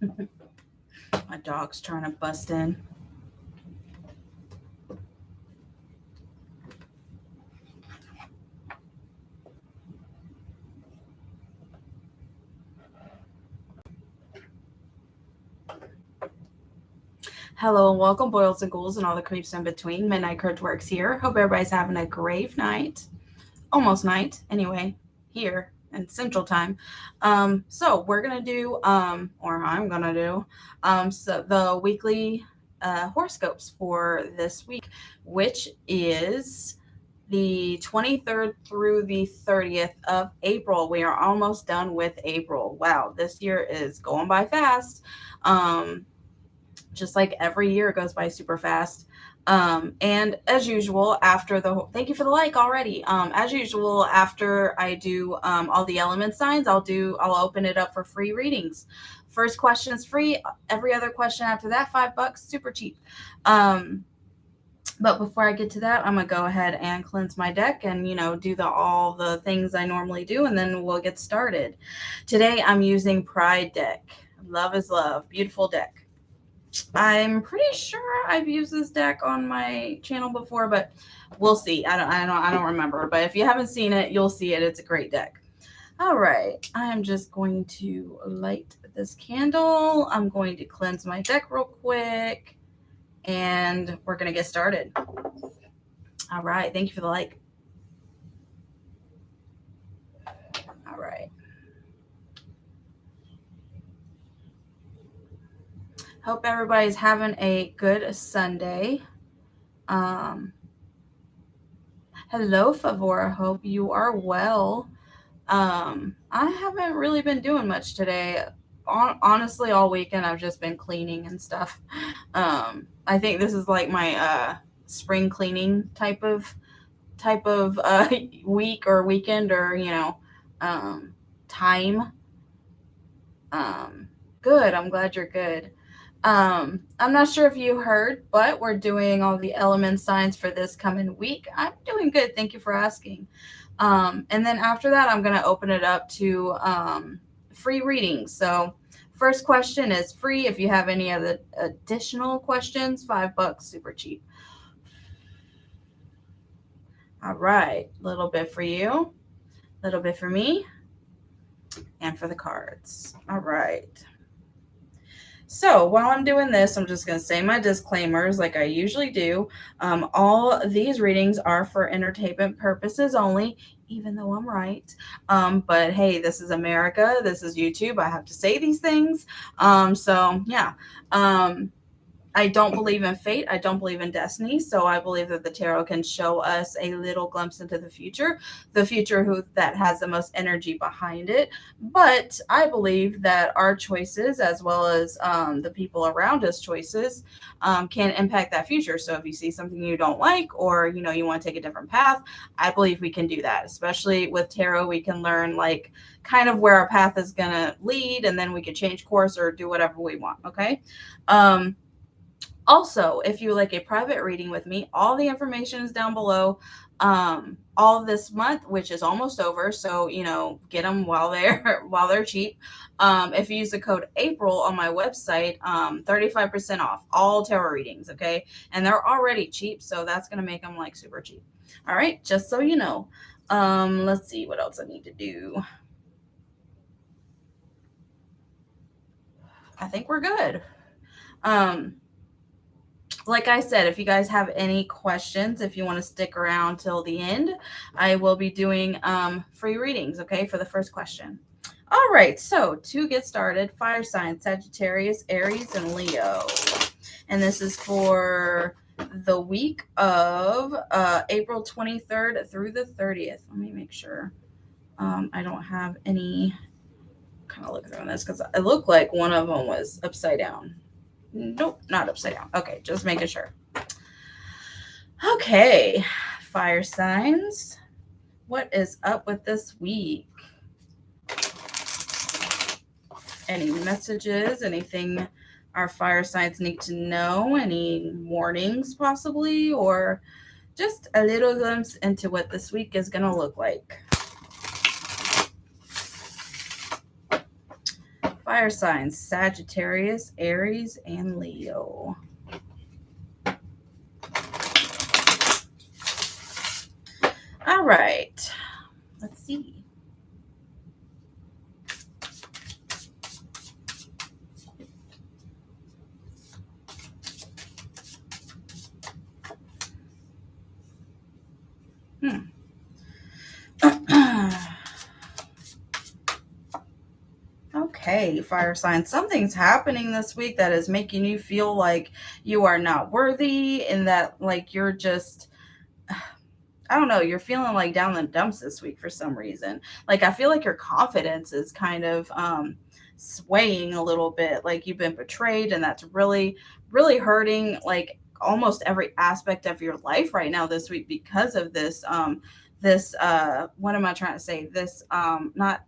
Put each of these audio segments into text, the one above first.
My dog's trying to bust in. Hello and welcome, boils and ghouls and all the creeps in between. Midnight Cryptworx here. Hope everybody's having a great night. Almost night, anyway, here in Central Time. So we're gonna do, or I'm gonna do, so the weekly horoscopes for this week, which is the 23rd through the 30th of April. We are almost done with April. Wow, this year is going by fast. Just like every year, it goes by super fast. And as usual, after thank you for the like already. As usual, after I do all the element signs, I'll open it up for free readings. First question is free. Every other question after that, $5, super cheap. But before I get to that, I'm gonna go ahead and cleanse my deck and do all the things I normally do, and then we'll get started. Today I'm using Pride deck. Love is love, beautiful deck. I'm pretty sure I've used this deck on my channel before, but we'll see. I don't remember. But if you haven't seen it, you'll see it. It's a great deck. All right, I'm just going to light this candle. I'm going to cleanse my deck real quick, and we're gonna get started. All right, thank you for the like. All right. Hope everybody's having a good Sunday. Hello, Favor. Hope you are well. I haven't really been doing much today. Honestly, all weekend I've just been cleaning and stuff. I think this is like my spring cleaning type of week or weekend or time. Good. I'm glad you're good. I'm not sure if you heard, but we're doing all the element signs for this coming week. I'm doing good. Thank you for asking. And then after that, I'm going to open it up to free readings. So first question is free. If you have any other additional questions, $5, super cheap. All right. A little bit for you, a little bit for me, and for the cards. All right. So while I'm doing this, I'm just going to say my disclaimers like I usually do. All these readings are for entertainment purposes only, even though I'm right. But hey, this is America. This is YouTube. I have to say these things. So yeah. I don't believe in fate. I don't believe in destiny. So I believe that the tarot can show us a little glimpse into the future that has the most energy behind it. But I believe that our choices, as well as the people around us choices, can impact that future. So if you see something you don't like, or you want to take a different path, I believe we can do that. Especially with tarot, we can learn like kind of where our path is gonna lead, and then we can change course or do whatever we want. Okay. Also, if you like a private reading with me, all the information is down below. All this month, which is almost over, so get them while they're cheap. If you use the code April on my website, 35% off all tarot readings. Okay, and they're already cheap, so that's gonna make them like super cheap. All right, just so you know. Let's see what else I need to do. I think we're good. Like I said, if you guys have any questions, if you want to stick around till the end, I will be doing free readings, okay, for the first question. All right, so to get started, fire signs, Sagittarius, Aries, and Leo. And this is for the week of April 23rd through the 30th. Let me make sure I don't have any kind of look through on this, because it looked like one of them was upside down. Nope, not upside down. Okay, just making sure. Okay, fire signs. What is up with this week? Any messages? Anything our fire signs need to know? Any warnings possibly? Or just a little glimpse into what this week is going to look like? Fire signs, Sagittarius, Aries, and Leo. All right. Let's see. Okay, fire sign. Something's happening this week that is making you feel like you are not worthy and that like you're just I don't know, you're feeling like down in the dumps this week for some reason. Like I feel like your confidence is kind of swaying a little bit, like you've been betrayed and that's really really hurting like almost every aspect of your life right now this week because of this what am I trying to say? This not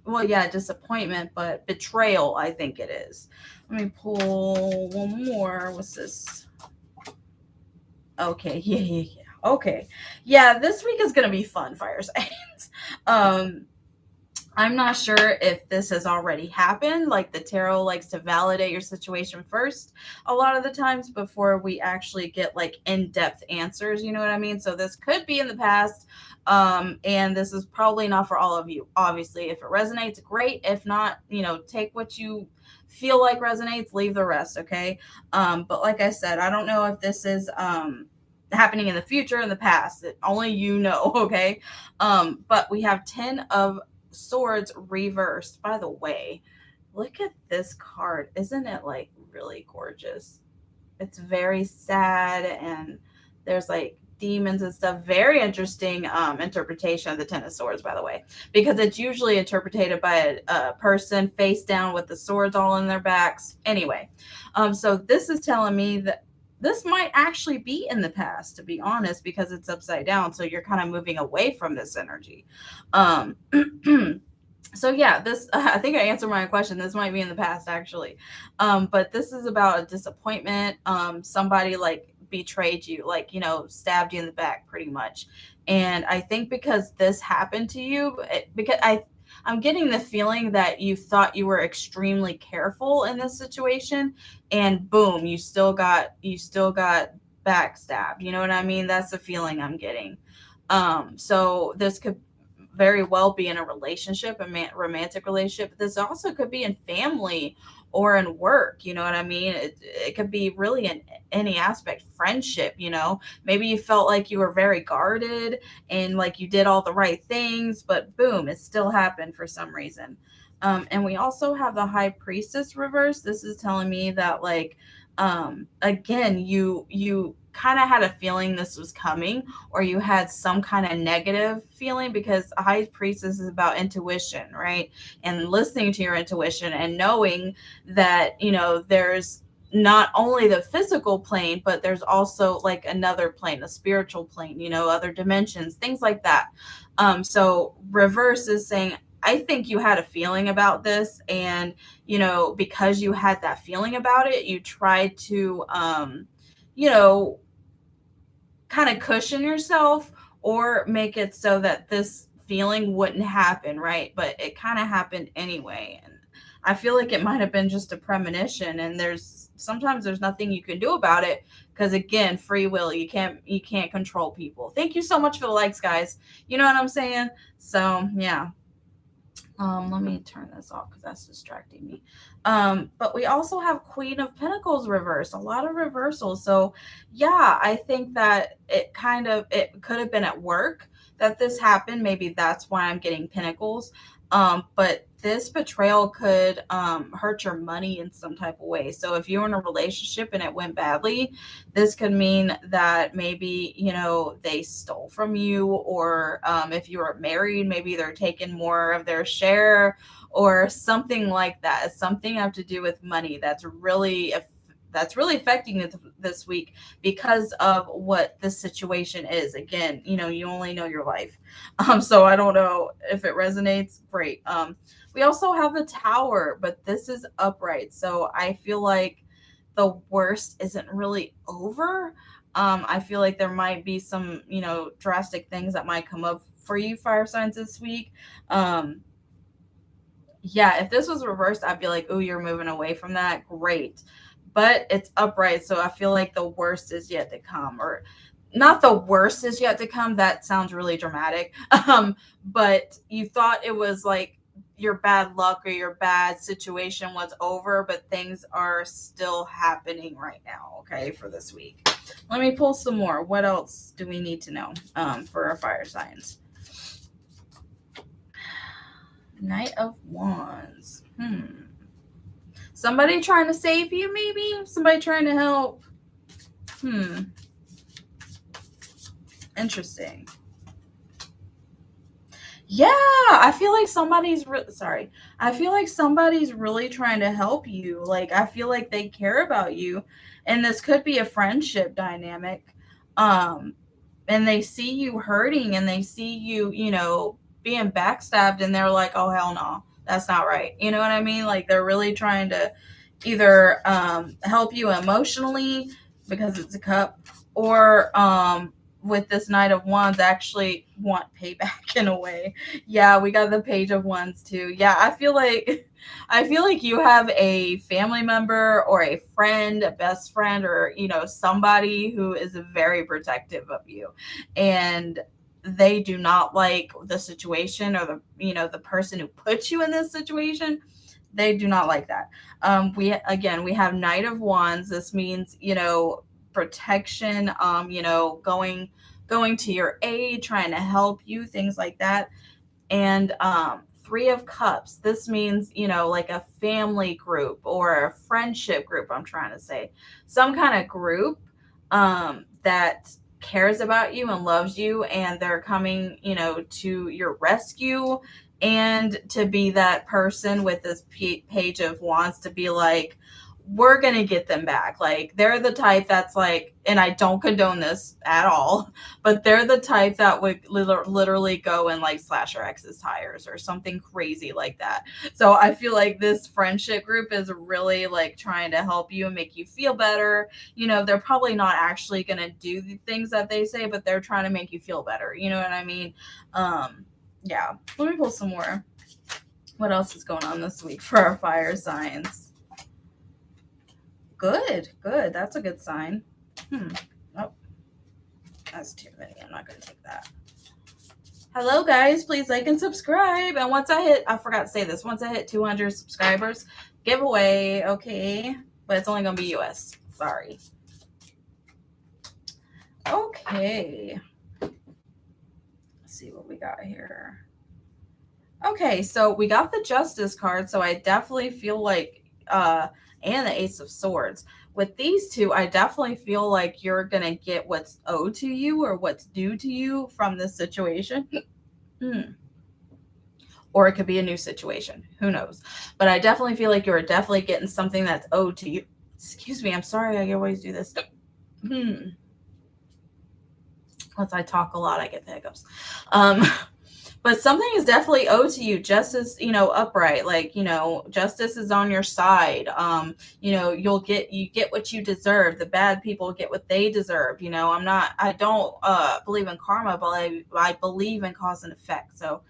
well, yeah, disappointment, but betrayal, I think it is. Let me pull one more. What's this? Okay, yeah. Okay. Yeah, this week is gonna be fun, fire signs. um, I'm not sure if this has already happened. Like the tarot likes to validate your situation first a lot of the times before we actually get like in-depth answers, you know what I mean? So this could be in the past. And this is probably not for all of you. Obviously, if it resonates, great. If not, take what you feel like resonates, leave the rest, okay? But like I said, I don't know if this is happening in the future, in the past. Only you know, okay? But we have 10 of Swords reversed. By the way, look at this card. Isn't it like really gorgeous? It's very sad and there's like demons and stuff. Very interesting interpretation of the Ten of Swords, by the way, because it's usually interpreted by a person face down with the swords all in their backs. Anyway, so this is telling me that this might actually be in the past, to be honest, because it's upside down. So you're kind of moving away from this energy. Um, so yeah, this I think I answered my question. This might be in the past actually, but this is about a disappointment. Somebody like betrayed you, like stabbed you in the back, pretty much. And I think because this happened to you, because I'm getting the feeling that you thought you were extremely careful in this situation, and boom, you still got backstabbed. You know what I mean? That's the feeling I'm getting. So this could very well be in a relationship, a romantic relationship. But this also could be in family or in work. You know what I mean? It could be really in any aspect, friendship. Maybe you felt like you were very guarded and like you did all the right things, but boom, it still happened for some reason. And we also have the High Priestess reverse. This is telling me that like again, you kind of had a feeling this was coming, or you had some kind of negative feeling, because a High Priestess is about intuition, right? And listening to your intuition and knowing that there's not only the physical plane, but there's also like another plane, a spiritual plane, other dimensions, things like that. So reverse is saying, I think you had a feeling about this, and because you had that feeling about it, you tried to you know kind of cushion yourself or make it so that this feeling wouldn't happen, right? But it kind of happened anyway. And I feel like it might have been just a premonition, and sometimes there's nothing you can do about it, because again, free will, you can't control people. Thank you so much for the likes, guys. You know what I'm saying? So yeah. Let me turn this off because that's distracting me. But we also have Queen of Pentacles reverse, a lot of reversals. So yeah, I think that it could have been at work that this happened. Maybe that's why I'm getting Pentacles. But this betrayal could hurt your money in some type of way. So if you're in a relationship and it went badly, this could mean that maybe, they stole from you, or if you were married, maybe they're taking more of their share or something like that. It's something have to do with money that's really affecting it this week because of what this situation is. Again, you only know your life. So I don't know if it resonates. Great. We also have the Tower, but this is upright. So I feel like the worst isn't really over. I feel like there might be some, drastic things that might come up for you, fire signs, this week. Yeah, if this was reversed, I'd be like, oh, you're moving away from that. Great. But it's upright, so I feel like the worst is yet to come. Or not the worst is yet to come. That sounds really dramatic. But you thought it was like your bad luck or your bad situation was over, but things are still happening right now, okay, for this week. Let me pull some more. What else do we need to know for our fire signs? Knight of Wands. Somebody trying to save you, maybe? Somebody trying to help? Interesting. Yeah, I feel like somebody's I feel like somebody's really trying to help you. Like, I feel like they care about you, and this could be a friendship dynamic. And they see you hurting, and they see you, being backstabbed, and they're like, "Oh, hell no. That's not right." You know what I mean? Like, they're really trying to either help you emotionally because it's a cup, or with this Knight of Wands, actually want payback in a way. Yeah, we got the Page of Wands too. Yeah, I feel like you have a family member or a friend, a best friend, or somebody who is very protective of you, and they do not like the situation, or the person who put you in this situation. They do not like that. We have Knight of Wands. This means protection. Going to your aid, trying to help you, things like that. And Three of Cups. This means like a family group or a friendship group. I'm trying to say some kind of group that cares about you and loves you, and they're coming to your rescue, and to be that person with this Page of Wands, to be like, we're going to get them back. Like, they're the type that's like, and I don't condone this at all, but they're the type that would literally go and like slash her ex's tires or something crazy like that. So I feel like this friendship group is really like trying to help you and make you feel better. They're probably not actually going to do the things that they say, but they're trying to make you feel better. You know what I mean? Yeah. Let me pull some more. What else is going on this week for our fire signs? Good. That's a good sign. Oh, that's too many. I'm not going to take that. Hello, guys. Please like and subscribe. And I forgot to say this, once I hit 200 subscribers, giveaway, okay? But it's only going to be US. Sorry. Okay. Let's see what we got here. Okay, so we got the Justice card, so I definitely feel like, and the Ace of Swords. With these two, I definitely feel like you're going to get what's owed to you or what's due to you from this situation. Or it could be a new situation. Who knows? But I definitely feel like you're definitely getting something that's owed to you. Excuse me, I'm sorry, I always do this. Once I talk a lot, I get the hiccups. But something is definitely owed to you. Justice, upright, like, justice is on your side. You get what you deserve. The bad people get what they deserve. I don't believe in karma, but I believe in cause and effect. So,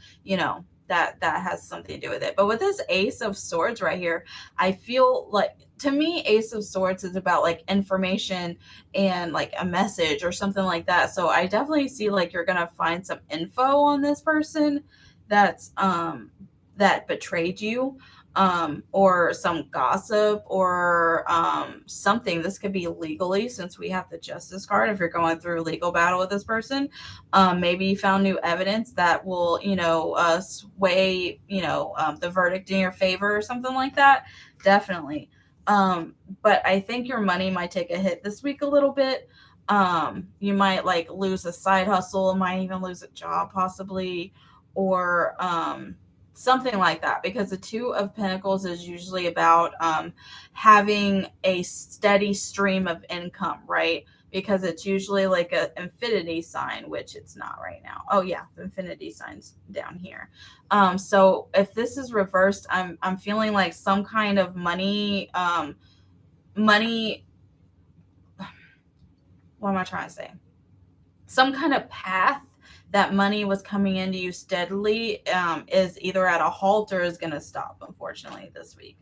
that has something to do with it. But with this Ace of Swords right here, I feel like, to me, Ace of Swords is about like information and like a message or something like that. So I definitely see like you're gonna find some info on this person that's that betrayed you, or some gossip, or something. This could be legally, since we have the Justice card. If you're going through a legal battle with this person, maybe you found new evidence that will sway the verdict in your favor or something like that. Definitely. But I think your money might take a hit this week a little bit. You might like lose a side hustle, might even lose a job possibly, or something like that, because the Two of Pentacles is usually about having a steady stream of income, right? Because it's usually like an infinity sign, which it's not right now. Oh yeah, the infinity sign's down here. So if this is reversed, I'm feeling like some kind of money. What am I trying to say? Some kind of path that money was coming into you steadily is either at a halt or is going to stop, unfortunately, this week.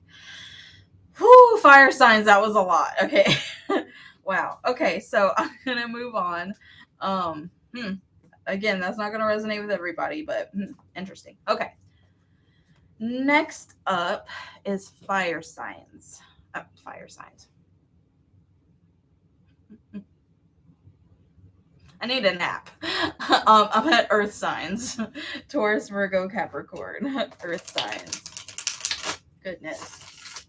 Whew, fire signs, that was a lot. Okay. Wow. Okay, so I'm going to move on. Again, that's not going to resonate with everybody, but interesting. Okay. Next up is fire signs. Fire signs. I need a nap. I'm at earth signs. Taurus, Virgo, Capricorn. Earth signs. Goodness.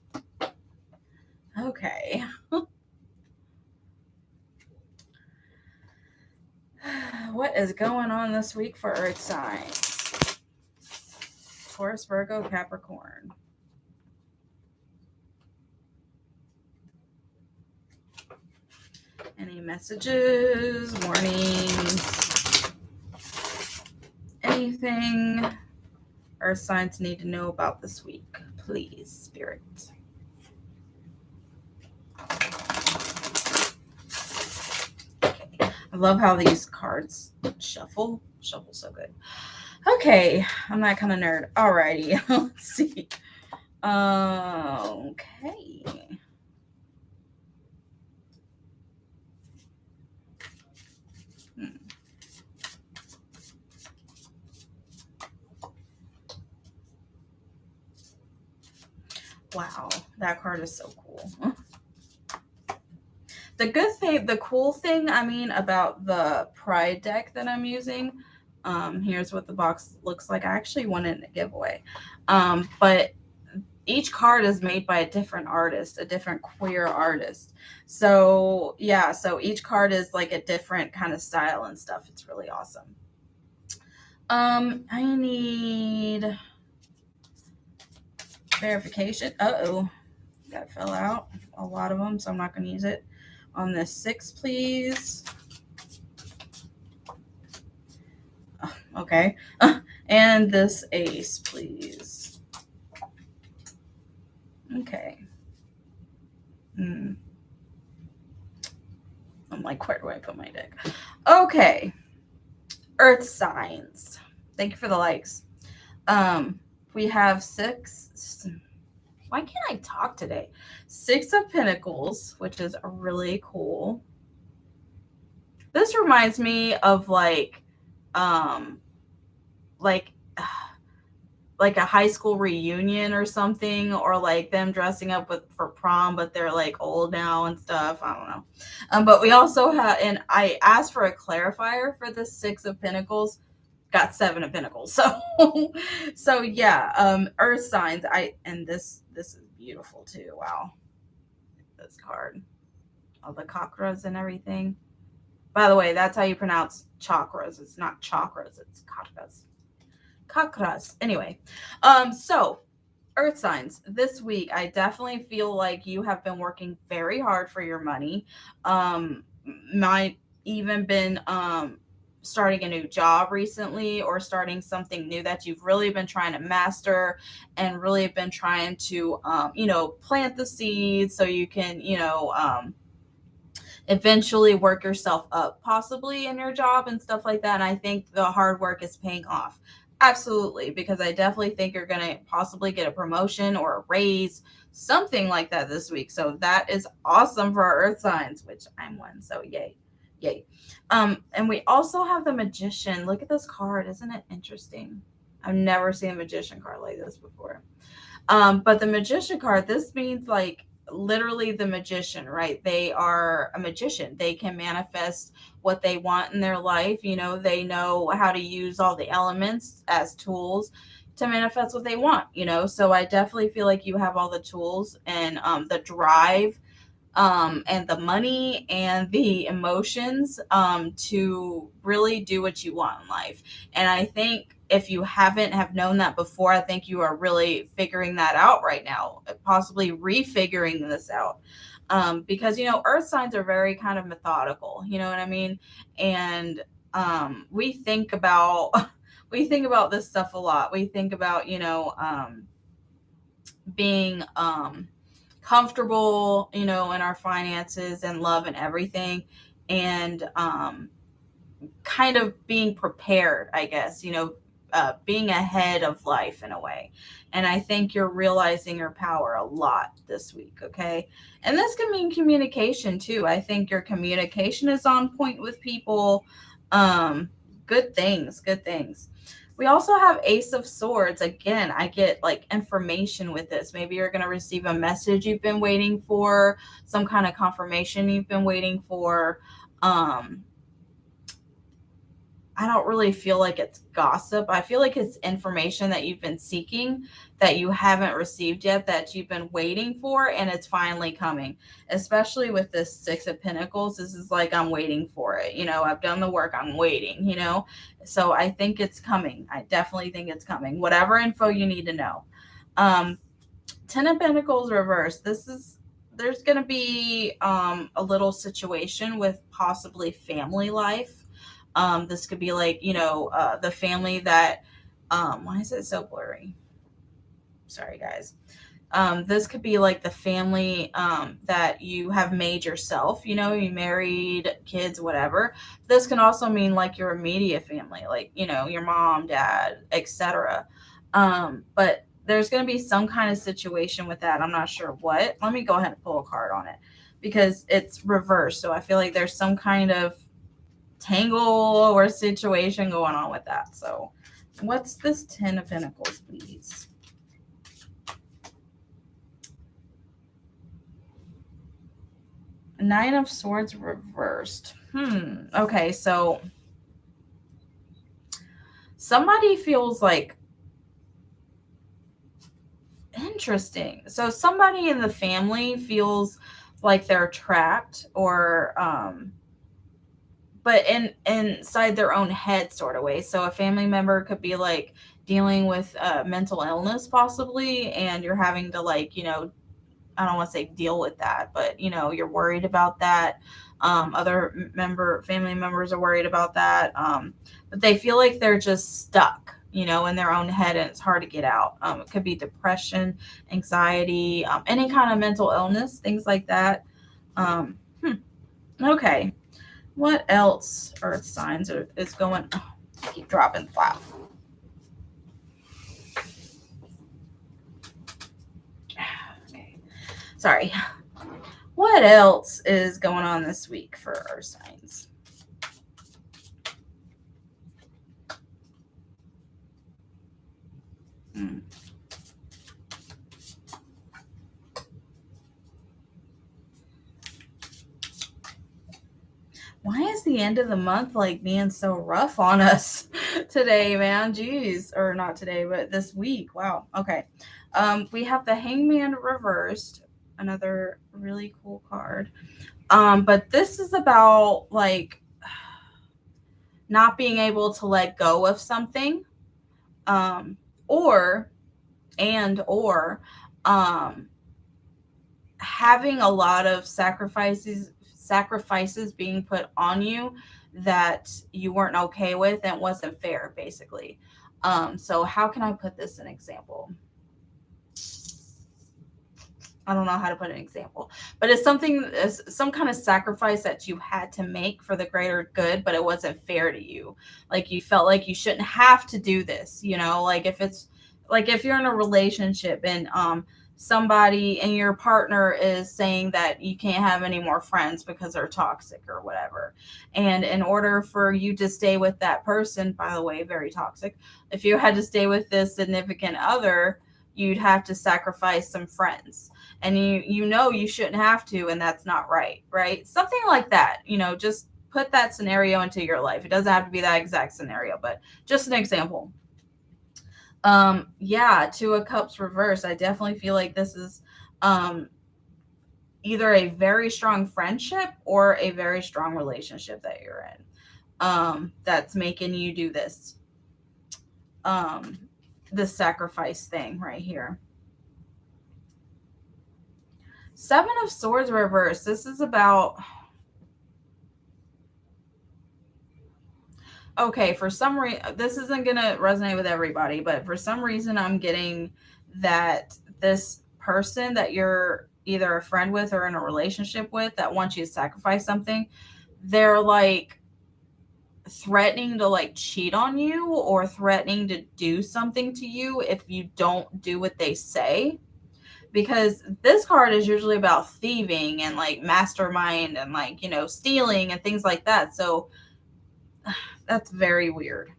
Okay. What is going on this week for earth signs? Taurus, Virgo, Capricorn. Any messages, warnings, anything earth signs need to know about this week? Please, Spirit. Okay. I love how these cards shuffle so good. Okay, I'm that kind of nerd. Alrighty, let's see. Okay. Wow, that card is so cool. The cool thing, I mean, about the Pride deck that I'm using, here's what the box looks like. I actually won it in a giveaway. But each card is made by a different artist, a different queer artist. So, yeah, so each card is like a different kind of style and stuff. It's really awesome. I need verification. Uh-oh. That fell out. A lot of them, so I'm not going to use it. On this 6, please. Oh, okay. And this ace, please. Okay. I'm like, where do I put my deck? Okay. Earth signs. Thank you for the likes. We have 6. Why can't I talk today? 6 of Pentacles, which is really cool. This reminds me of like a high school reunion or something, or like them dressing up for prom, but they're like old now and stuff. I don't know. But we also have, and I asked for a clarifier for the 6 of Pentacles. Got 7 of Pentacles. So yeah, earth signs. This is beautiful too. Wow. This card. All the chakras and everything. By the way, that's how you pronounce chakras. It's not chakras, it's chakras. Chakras. Anyway. So earth signs. This week, I definitely feel like you have been working very hard for your money. Might even been starting a new job recently, or starting something new that you've really been trying to master and really been trying to plant the seeds so you can eventually work yourself up possibly in your job and stuff like that. And I think the hard work is paying off. Absolutely, because I definitely think you're going to possibly get a promotion or a raise, something like that this week. So that is awesome for our earth signs, which I'm one. So yay. And we also have the Magician. Look at this card. Isn't it interesting? I've never seen a Magician card like this before. But the Magician card, this means like literally the magician, right? They are a magician. They can manifest what they want in their life. They know how to use all the elements as tools to manifest what they want, So I definitely feel like you have all the tools and the drive and the money and the emotions to really do what you want in life. And I think if you haven't have known that before, I think you are really figuring that out right now, possibly refiguring this out. Because, earth signs are very kind of methodical, you know what I mean? And we think about this stuff a lot. We think about, being comfortable, in our finances and love and everything. And kind of being prepared, I guess, being ahead of life in a way. And I think you're realizing your power a lot this week, okay? And this can mean communication too. I think your communication is on point with people. Good things, good things. We also have Ace of Swords. Again, I get like information with this. Maybe you're going to receive a message you've been waiting for, some kind of confirmation you've been waiting for. I don't really feel like it's gossip. I feel like it's information that you've been seeking that you haven't received yet, that you've been waiting for, and it's finally coming. Especially with this Six of Pentacles, this is like, I'm waiting for it. I've done the work, I'm waiting, So I think it's coming. I definitely think it's coming. Whatever info you need to know. Ten of Pentacles reversed. There's going to be a little situation with possibly family life. This could be like, the family that, why is it so blurry? Sorry, guys. This could be like the family that you have made yourself, you married, kids, whatever. This can also mean like your immediate family, like, your mom, dad, etc. But there's going to be some kind of situation with that. I'm not sure what. Let me go ahead and pull a card on it because it's reversed. So I feel like there's some kind of tangle or situation going on with that. So what's this 10 of Pentacles, please? Nine of Swords reversed. Okay, so somebody feels like, interesting. So somebody in the family feels like they're trapped or but inside their own head sort of way. So a family member could be like dealing with mental illness possibly, and you're having to like, I don't want to say deal with that, but you're worried about that. Other family members are worried about that. But they feel like they're just stuck, in their own head, and it's hard to get out. It could be depression, anxiety, any kind of mental illness, things like that. Okay. What else, Earth signs, is going? Oh, I keep dropping flap. Okay. Sorry. What else is going on this week for Earth signs? Why is the end of the month like being so rough on us today, man? Jeez. Or not today, but this week. Wow. Okay. We have the Hangman reversed. Another really cool card. But this is about like not being able to let go of something. Or having a lot of sacrifices being put on you that you weren't okay with and wasn't fair, basically. So how can I put this in example? I don't know how to put an example, but it's some kind of sacrifice that you had to make for the greater good, but it wasn't fair to you. Like you felt like you shouldn't have to do this, like if you're in a relationship and somebody and your partner is saying that you can't have any more friends because they're toxic or whatever. And in order for you to stay with that person, by the way, very toxic, if you had to stay with this significant other, you'd have to sacrifice some friends. And you shouldn't have to, and that's not right? Something like that. Just put that scenario into your life. It doesn't have to be that exact scenario, but just an example. Two of Cups reverse. I definitely feel like this is either a very strong friendship or a very strong relationship that you're in. That's making you do this. This sacrifice thing right here. Seven of Swords reverse. This is about, okay, for some reason, this isn't going to resonate with everybody, but for some reason I'm getting that this person that you're either a friend with or in a relationship with that wants you to sacrifice something, they're like threatening to like cheat on you or threatening to do something to you if you don't do what they say. Because this card is usually about thieving and like mastermind and like, you know, stealing and things like that. So that's very weird.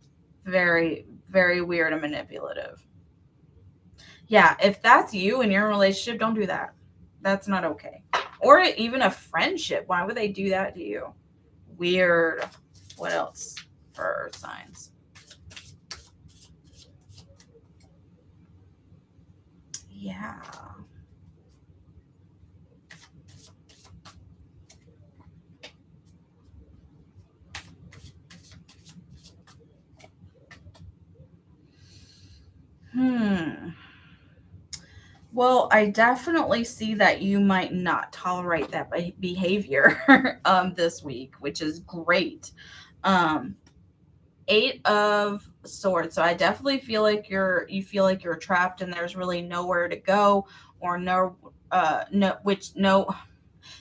Very, very weird and manipulative. Yeah, if that's you and you're in a relationship, don't do that. That's not okay. Or even a friendship. Why would they do that to you? Weird. What else for earth signs? Yeah. Well, I definitely see that you might not tolerate that behavior this week, which is great. Um, 8 of Swords. So I definitely feel like you feel like you're trapped and there's really nowhere to go or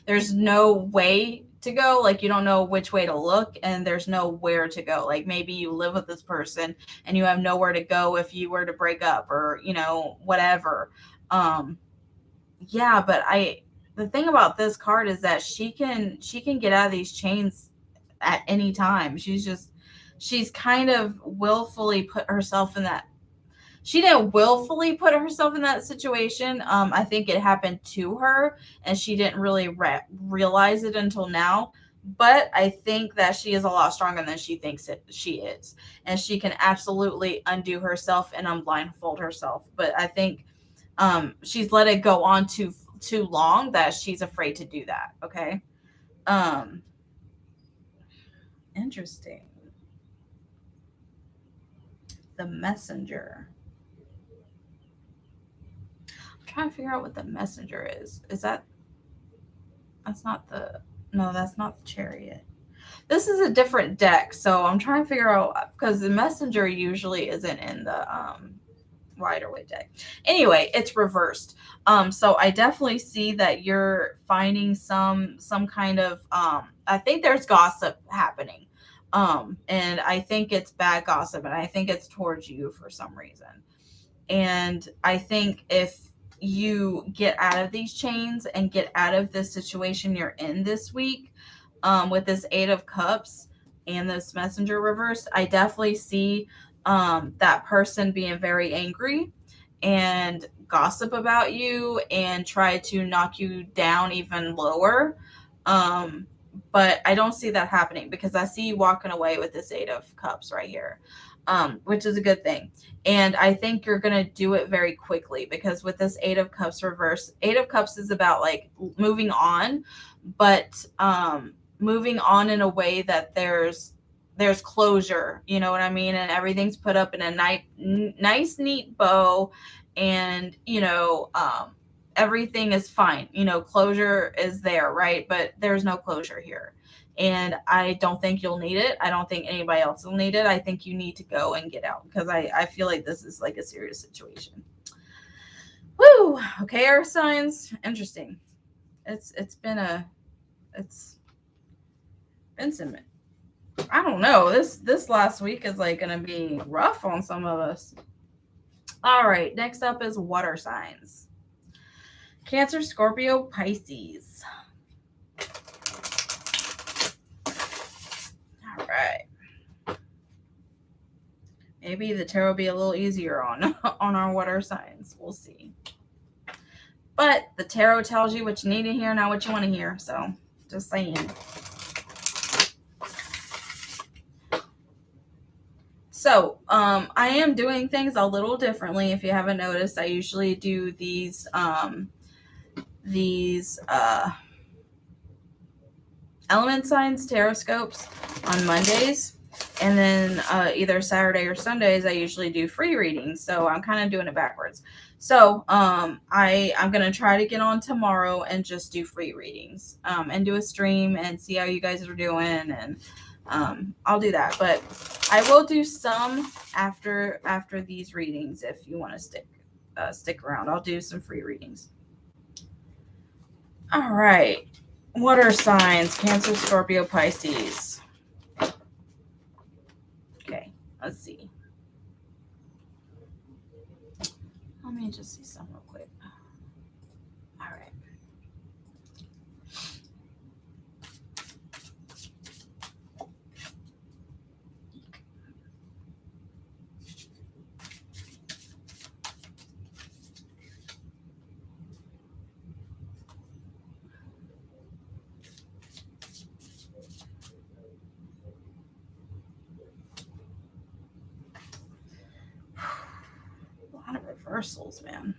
there's no way to go. Like you don't know which way to look and there's nowhere to go. Like maybe you live with this person and you have nowhere to go if you were to break up or, you know, whatever. Yeah, but the thing about this card is that she can get out of these chains at any time. She's kind of willfully put herself in that. She didn't willfully put herself in that situation. I think it happened to her and she didn't really realize it until now. But I think that she is a lot stronger than she thinks she is. And she can absolutely undo herself and unblindfold herself. But I think she's let it go on too long that she's afraid to do that. Okay. Interesting. The Messenger. I'm trying to figure out what the Messenger is. That's not the Chariot. This is a different deck, so I'm trying to figure out because the Messenger usually isn't in the Rider-Waite deck. Anyway, it's reversed. So I definitely see that you're finding some kind of I think there's gossip happening. And I think it's bad gossip and I think it's towards you for some reason. And I think if you get out of these chains and get out of this situation you're in this week, with this 8 of Cups and this Messenger reversed, I definitely see that person being very angry and gossip about you and try to knock you down even lower. But I don't see that happening because I see you walking away with this 8 of Cups right here, which is a good thing. And I think you're going to do it very quickly because with this 8 of Cups reverse, 8 of Cups is about like moving on, but moving on in a way that there's closure, you know what I mean? And everything's put up in a nice, neat bow. And, you know, everything is fine. You know, closure is there, right? But there's no closure here. And I don't think you'll need it. I don't think anybody else will need it. I think you need to go and get out because I feel like this is like a serious situation. Woo! Okay, Earth signs. Interesting. It's been some, I don't know. This last week is like going to be rough on some of us. All right, next up is water signs. Cancer, Scorpio, Pisces. All right. Maybe the tarot will be a little easier on our water signs. We'll see. But the tarot tells you what you need to hear, not what you want to hear. So just saying. So I am doing things a little differently. If you haven't noticed, I usually do these element signs tarot scopes on Mondays, and then either Saturday or Sundays I usually do free readings. So I'm kind of doing it backwards. So I'm gonna try to get on tomorrow and just do free readings and do a stream and see how you guys are doing, and I'll do that. But I will do some after these readings if you want to stick around. I'll do some free readings. All right. Water signs, Cancer, Scorpio, Pisces. just see some real quick. All right. A lot of reversals, man.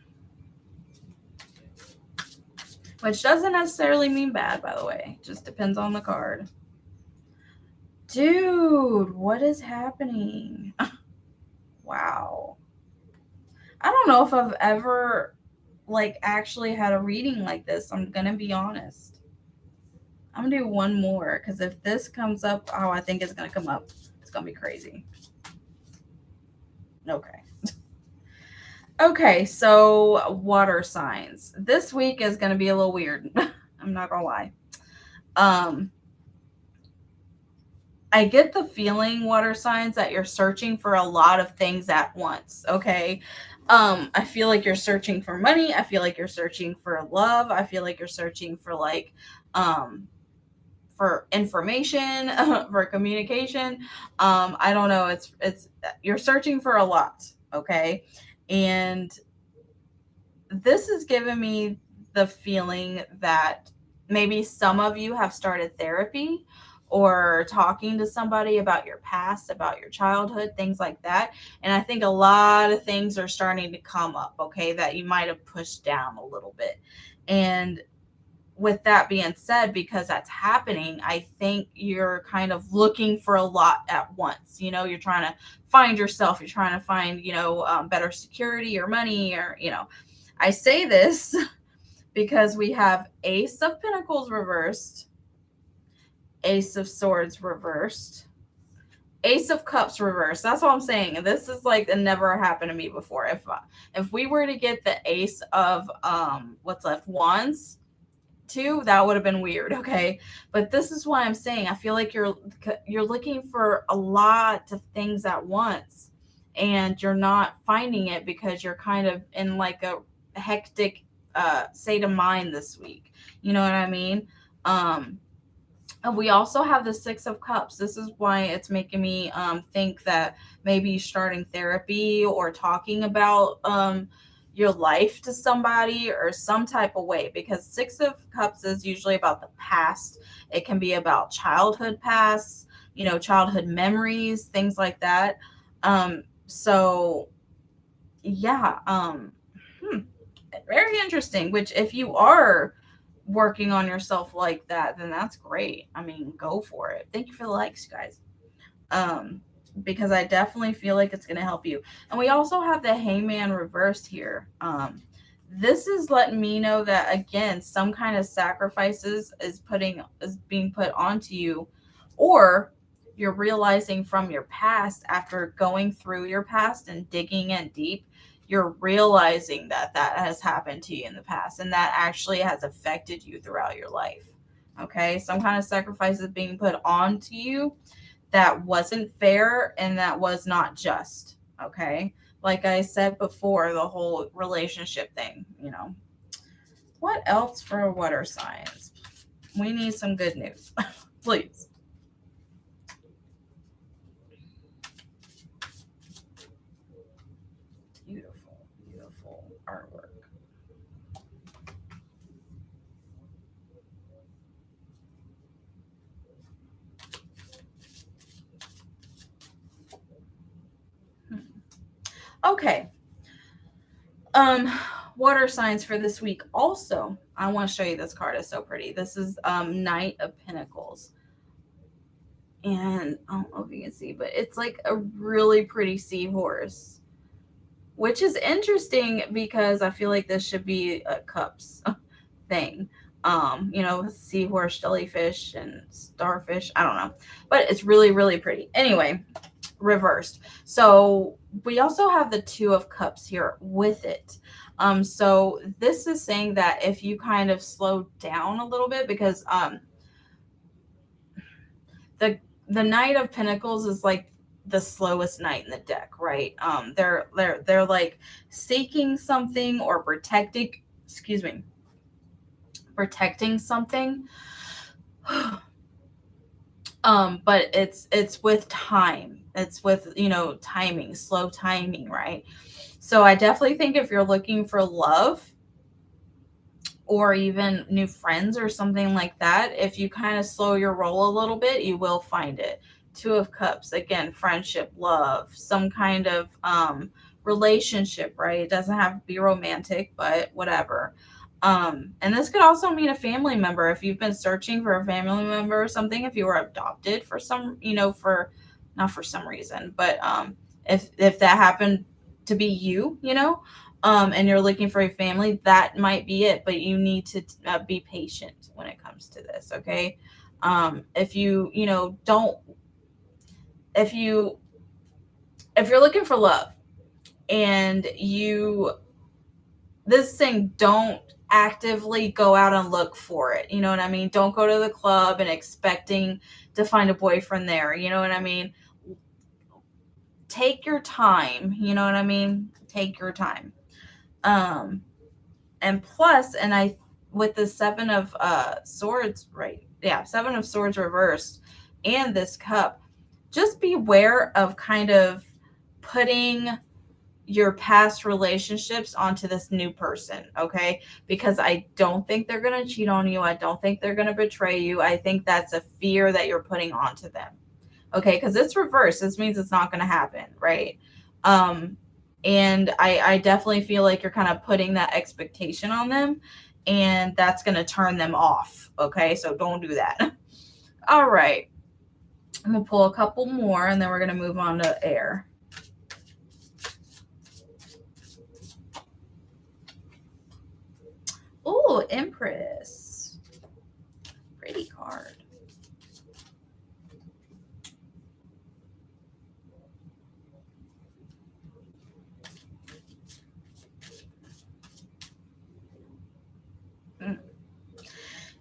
Which doesn't necessarily mean bad, by the way. Just depends on the card. Dude, what is happening? Wow. I don't know if I've ever, like, actually had a reading like this. I'm going to be honest. I'm going to do one more, because if this comes up, oh, I think it's going to come up. It's going to be crazy. Okay. Okay, so water signs. This week is going to be a little weird. I'm not going to lie. I get the feeling, water signs, that you're searching for a lot of things at once, okay? I feel like you're searching for money. I feel like you're searching for love. I feel like you're searching for, like, for information, for communication. I don't know. It's you're searching for a lot, okay? And this is giving me the feeling that maybe some of you have started therapy or talking to somebody about your past, about your childhood, things like that. And I think a lot of things are starting to come up, okay, that you might have pushed down a little bit. And with that being said, because that's happening, I think you're kind of looking for a lot at once. You know, you're trying to find yourself. You're trying to find, better security or money or, I say this because we have Ace of Pentacles reversed, Ace of Swords reversed, Ace of Cups reversed. That's what I'm saying. And this is like, it never happened to me before. If we were to get the Ace of what's left, Wands too, that would have been weird, okay? But this is why I'm saying I feel like you're looking for a lot of things at once, and you're not finding it because you're kind of in like a hectic state of mind this week. You know what I mean? And we also have the Six of Cups. This is why it's making me think that maybe starting therapy or talking about your life to somebody or some type of way, because Six of Cups is usually about the past. It can be about childhood past, childhood memories, things like that. So yeah, very interesting. Which, if you are working on yourself like that, then that's great. I mean, go for it. Thank you for the likes, guys. Because I definitely feel like it's going to help you. And we also have the Hangman reversed here. This is letting me know that, again, some kind of sacrifices is being put onto you, or you're realizing from your past, after going through your past and digging in deep, you're realizing that has happened to you in the past, and that actually has affected you throughout your life. Okay, some kind of sacrifice is being put onto you that wasn't fair and that was not just. Okay, like I said before, the whole relationship thing. What else for water signs? We need some good news, please. Beautiful, beautiful artwork. Okay. Water signs for this week. Also, I want to show you this card. It's so pretty. This is Knight of Pentacles. And I don't know if you can see, but it's like a really pretty seahorse, which is interesting because I feel like this should be a cups thing. Seahorse, jellyfish, and starfish. I don't know, but it's really, really pretty. Anyway, reversed. So we also have the Two of Cups here with it. So this is saying that if you kind of slow down a little bit, because the Knight of Pentacles is like the slowest knight in the deck, right? They're like seeking something or protecting something. But it's with time. It's with, timing, slow timing, right? So I definitely think if you're looking for love or even new friends or something like that, if you kind of slow your roll a little bit, you will find it. Two of Cups, again, friendship, love, some kind of relationship, right? It doesn't have to be romantic, but whatever. And this could also mean a family member. If you've been searching for a family member or something, if you were adopted for some, for not for some reason, but if that happened to be you, and you're looking for a family, that might be it. But you need to be patient when it comes to this, okay? If you, don't, if you're looking for love and this thing, don't actively go out and look for it. You know what I mean? Don't go to the club and expecting to find a boyfriend there. You know what I mean? Take your time. You know what I mean? Take your time. And plus, with the Seven of Swords, right? Yeah, Seven of Swords reversed and this Cup, just beware of kind of putting your past relationships onto this new person, okay? Because I don't think they're going to cheat on you. I don't think they're going to betray you. I think that's a fear that you're putting onto them, okay? Because it's reversed. This means it's not going to happen, right? And I definitely feel like you're kind of putting that expectation on them, and that's going to turn them off, okay? So don't do that. All right. I'm going to pull a couple more, and then we're going to move on to air. Oh, Empress. Pretty card.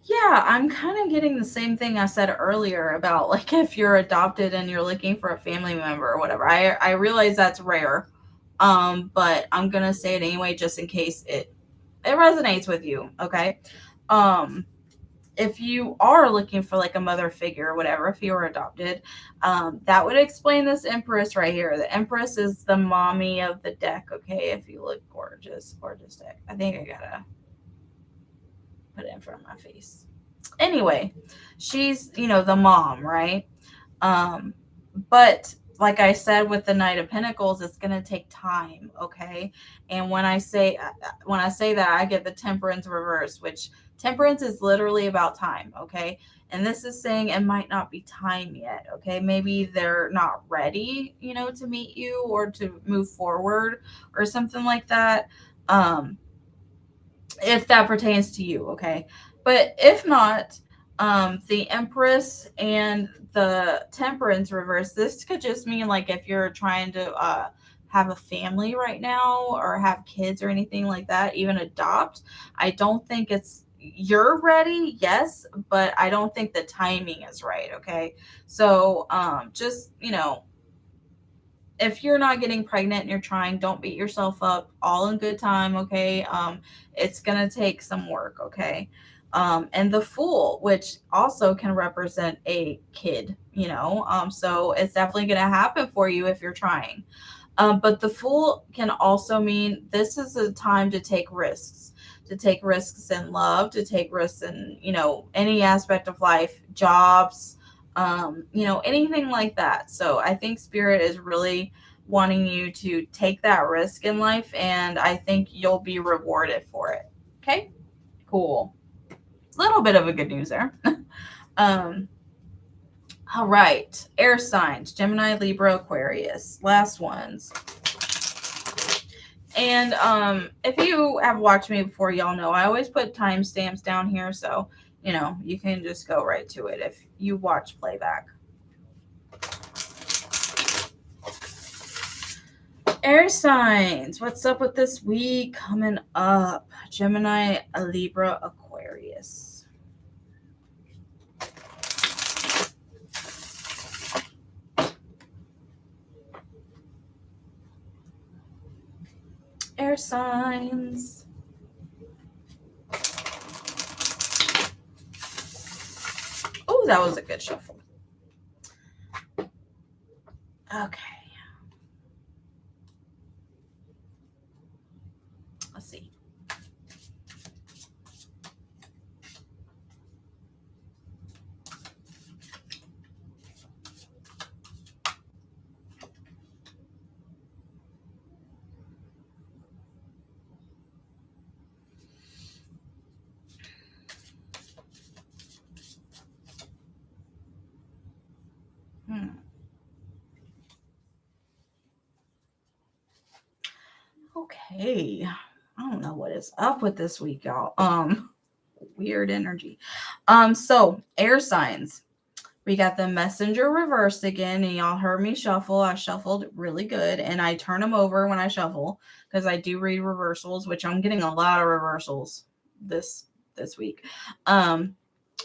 Yeah, I'm kind of getting the same thing I said earlier about like if you're adopted and you're looking for a family member or whatever. I realize that's rare. But I'm going to say it anyway just in case it resonates with you, okay? If you are looking for like a mother figure or whatever, if you were adopted, that would explain this Empress right here. The Empress is the mommy of the deck, okay? If you look gorgeous deck. I think I gotta put it in front of my face. Anyway, she's, the mom, right? But like I said, with the Knight of Pentacles, it's going to take time, okay? And when I say that, I get the Temperance reverse, which Temperance is literally about time, okay? And this is saying it might not be time yet, okay? Maybe they're not ready, to meet you or to move forward or something like that. If that pertains to you, okay? But if not, the Empress and the Temperance reverse, this could just mean like if you're trying to have a family right now or have kids or anything like that, even adopt, I don't think you're ready, yes, but I don't think the timing is right, okay? So just, if you're not getting pregnant and you're trying, don't beat yourself up. All in good time, okay? It's going to take some work, okay? And the Fool, which also can represent a kid, so it's definitely going to happen for you if you're trying. But the Fool can also mean this is a time to take risks in love, to take risks in, any aspect of life, jobs, anything like that. So I think Spirit is really wanting you to take that risk in life, and I think you'll be rewarded for it. Okay, cool. Little bit of a good news there. All right, air signs: Gemini, Libra, Aquarius. Last ones. And if you have watched me before, y'all know I always put timestamps down here, so you can just go right to it if you watch playback. Air signs, what's up with this week coming up? Gemini, Libra, Aquarius. air signs. Oh, that was a good shuffle. Okay. Let's see. Okay. I don't know what is up with this week, y'all. Weird energy. So air signs. We got the messenger reversed again, and y'all heard me shuffle. I shuffled really good, and I turn them over when I shuffle because I do read reversals, which I'm getting a lot of reversals this week.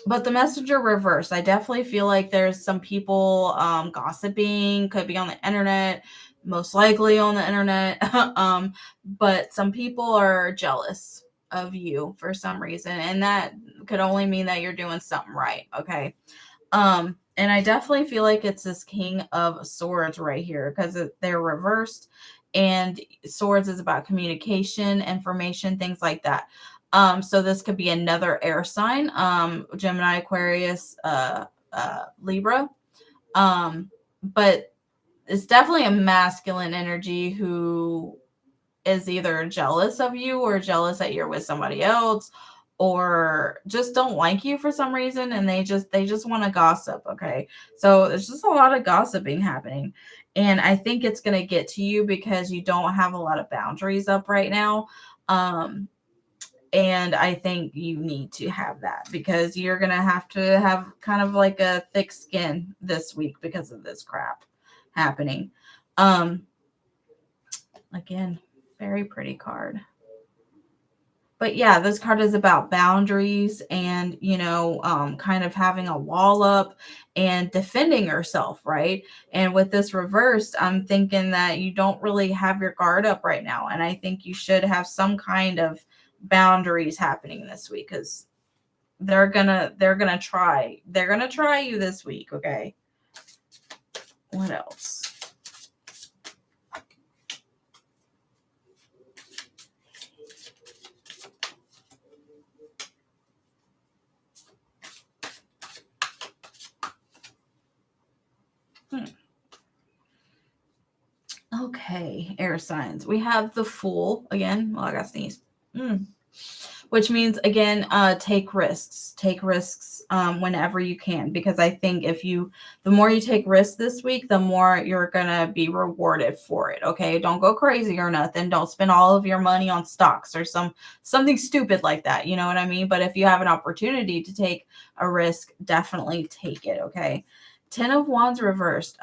But the messenger reverse, I definitely feel like there's some people gossiping, could be on the internet, most likely on the internet. But some people are jealous of you for some reason, and that could only mean that you're doing something right. Okay. And I definitely feel like it's this King of Swords right here because they're reversed, and Swords is about communication, information, things like that. So this could be another air sign, Gemini, Aquarius, Libra. But it's definitely a masculine energy who is either jealous of you or jealous that you're with somebody else, or just don't like you for some reason, and they just want to gossip. Okay, so there's just a lot of gossiping happening, and I think it's going to get to you because you don't have a lot of boundaries up right now. And I think you need to have that because you're going to have kind of like a thick skin this week because of this crap happening. Again, very pretty card. But yeah, this card is about boundaries and, kind of having a wall up and defending yourself, right? And with this reversed, I'm thinking that you don't really have your guard up right now. And I think you should have some kind of boundaries happening this week because they're gonna try you this week. Okay. What else? Okay, air signs. We have the Fool again. Well, I got sneezed. Which means again, take risks. Take risks whenever you can, because I think the more you take risks this week, the more you're gonna be rewarded for it. Okay, don't go crazy or nothing. Don't spend all of your money on stocks or something stupid like that. You know what I mean? But if you have an opportunity to take a risk, definitely take it. Okay, 10 of Wands reversed.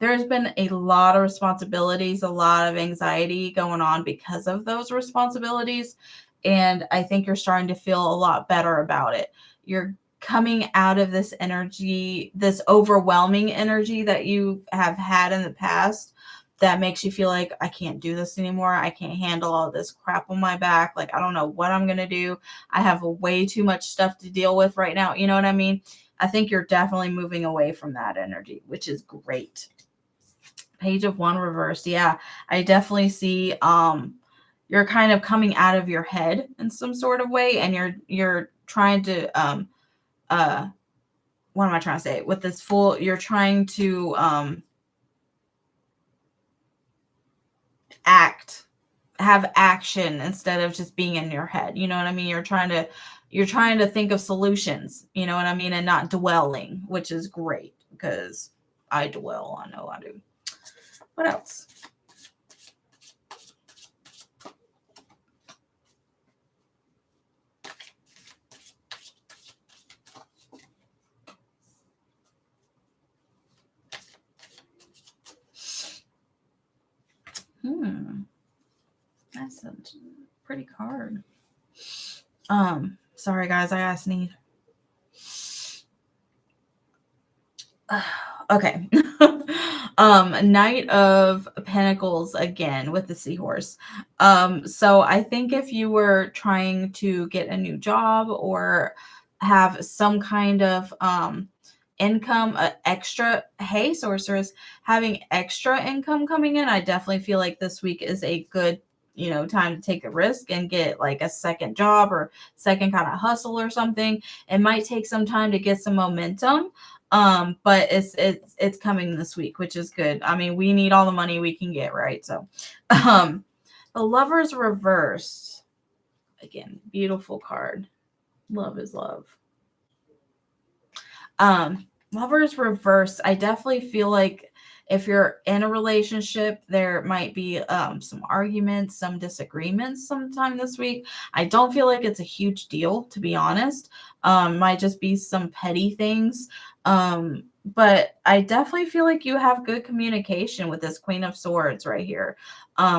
There's been a lot of responsibilities, a lot of anxiety going on because of those responsibilities. And I think you're starting to feel a lot better about it. You're coming out of this energy, this overwhelming energy that you have had in the past that makes you feel like, I can't do this anymore. I can't handle all this crap on my back. Like, I don't know what I'm going to do. I have way too much stuff to deal with right now. You know what I mean? I think you're definitely moving away from that energy, which is great. Page of One reversed. Yeah, I definitely see you're kind of coming out of your head in some sort of way, and you're trying to what am I trying to say? With this Fool, you're trying to have action instead of just being in your head. You know what I mean? You're trying to think of solutions, you know what I mean, and not dwelling, which is great because I dwell. I know I do. What else? That's a pretty card. Sorry guys, I gotta sneeze. Okay. Knight of Pentacles again with the seahorse. So I think if you were trying to get a new job or have some kind of income, extra, hey sorceress, having extra income coming in, I definitely feel like this week is a good, time to take a risk and get like a second job or second kind of hustle or something. It might take some time to get some momentum. But it's coming this week, which is good. I mean, we need all the money we can get, right? So the Lovers reversed. Again, beautiful card. Love is love. Lovers reversed. I definitely feel like if you're in a relationship, there might be some arguments, some disagreements sometime this week. I don't feel like it's a huge deal, to be honest. Might just be some petty things. But I definitely feel like you have good communication with this Queen of Swords right here.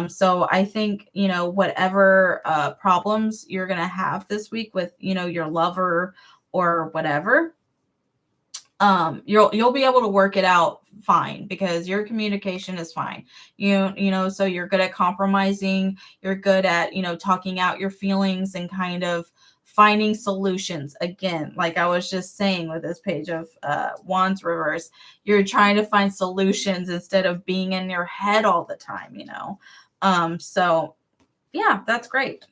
So I think, whatever problems you're going to have this week with, your lover or whatever, you'll be able to work it out fine because your communication is fine. So you're good at compromising, you're good at, talking out your feelings and kind of finding solutions. Again, like I was just saying with this page of Wands reverse, you're trying to find solutions instead of being in your head all the time, so yeah, that's great.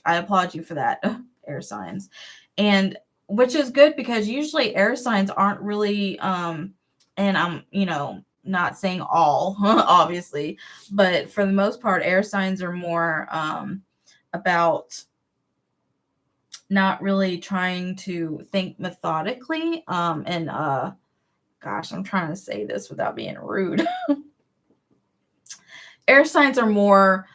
I applaud you for that, air signs. And which is good because usually air signs aren't really and I'm, not saying all, obviously, but for the most part, air signs are more about not really trying to think methodically. And gosh, I'm trying to say this without being rude. Air signs are more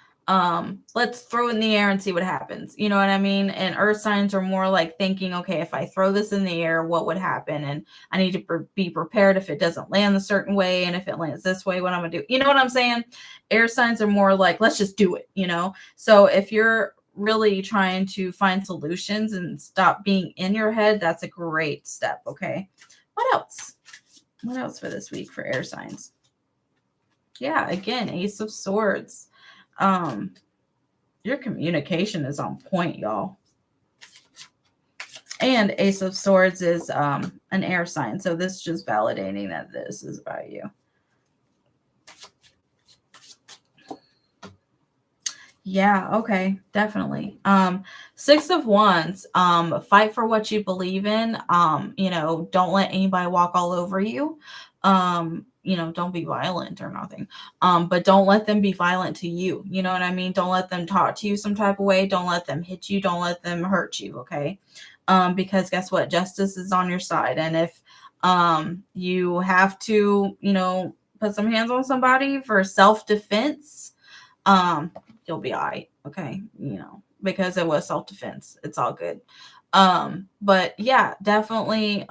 let's throw it in the air and see what happens. You know what I mean? And earth signs are more like thinking, okay, if I throw this in the air, what would happen? And I need to be prepared if it doesn't land a certain way. And if it lands this way, what I'm going to do. You know what I'm saying? Air signs are more like, let's just do it, So if you're really trying to find solutions and stop being in your head, that's a great step. Okay. What else? What else for this week for air signs? Yeah, again, Ace of Swords. Your communication is on point, y'all. And Ace of Swords is an air sign. So this is just validating that this is about you. Yeah, okay, definitely. Six of Wands, fight for what you believe in. Don't let anybody walk all over you. Don't be violent or nothing. But don't let them be violent to you. You know what I mean? Don't let them talk to you some type of way. Don't let them hit you. Don't let them hurt you, okay? Because guess what? Justice is on your side. And if you have to, put some hands on somebody for self-defense, you'll be all right. Okay. Because it was self-defense. It's all good. But yeah, definitely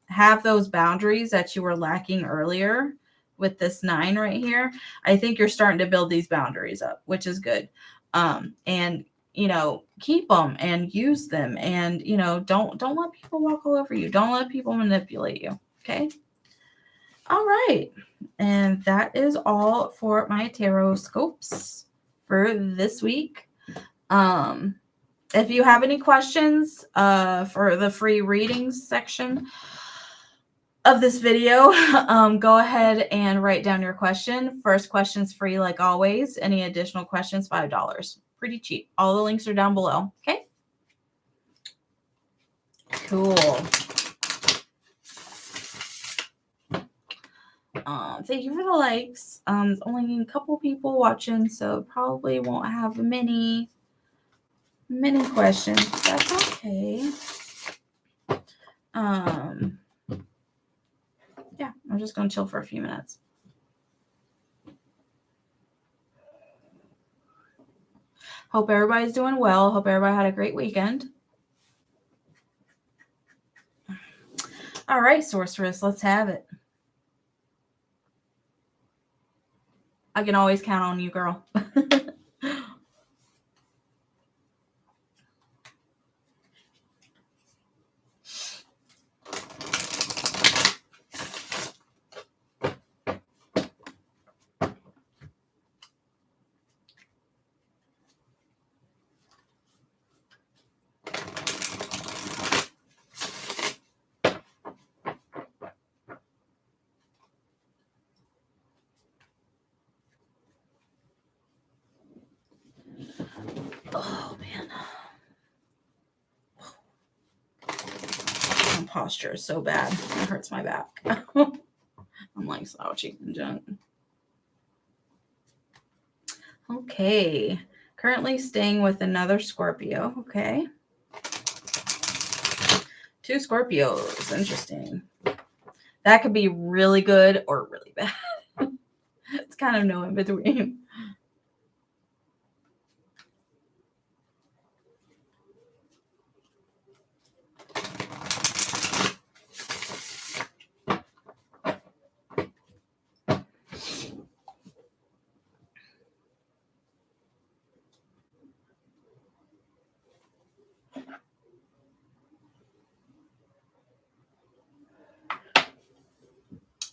have those boundaries that you were lacking earlier with this 9 right here. I think you're starting to build these boundaries up, which is good. And keep them and use them. And don't let people walk all over you. Don't let people manipulate you. Okay. All right. And that is all for my tarot scopes for this week. If you have any questions for the free readings section of this video, go ahead and write down your question. First question's free like always. Any additional questions, $5. Pretty cheap. All the links are down below. Okay. Cool. Thank you for the likes. There's only a couple people watching, so probably won't have many questions. That's okay. Yeah, I'm just gonna chill for a few minutes. Hope everybody's doing well. Hope everybody had a great weekend. All right, sorceress, let's have it. I can always count on you, girl. posture is so bad. It hurts my back. I'm like slouchy and junk. Okay. Currently staying with another Scorpio. Okay. 2 Scorpios. Interesting. That could be really good or really bad. It's kind of no in between.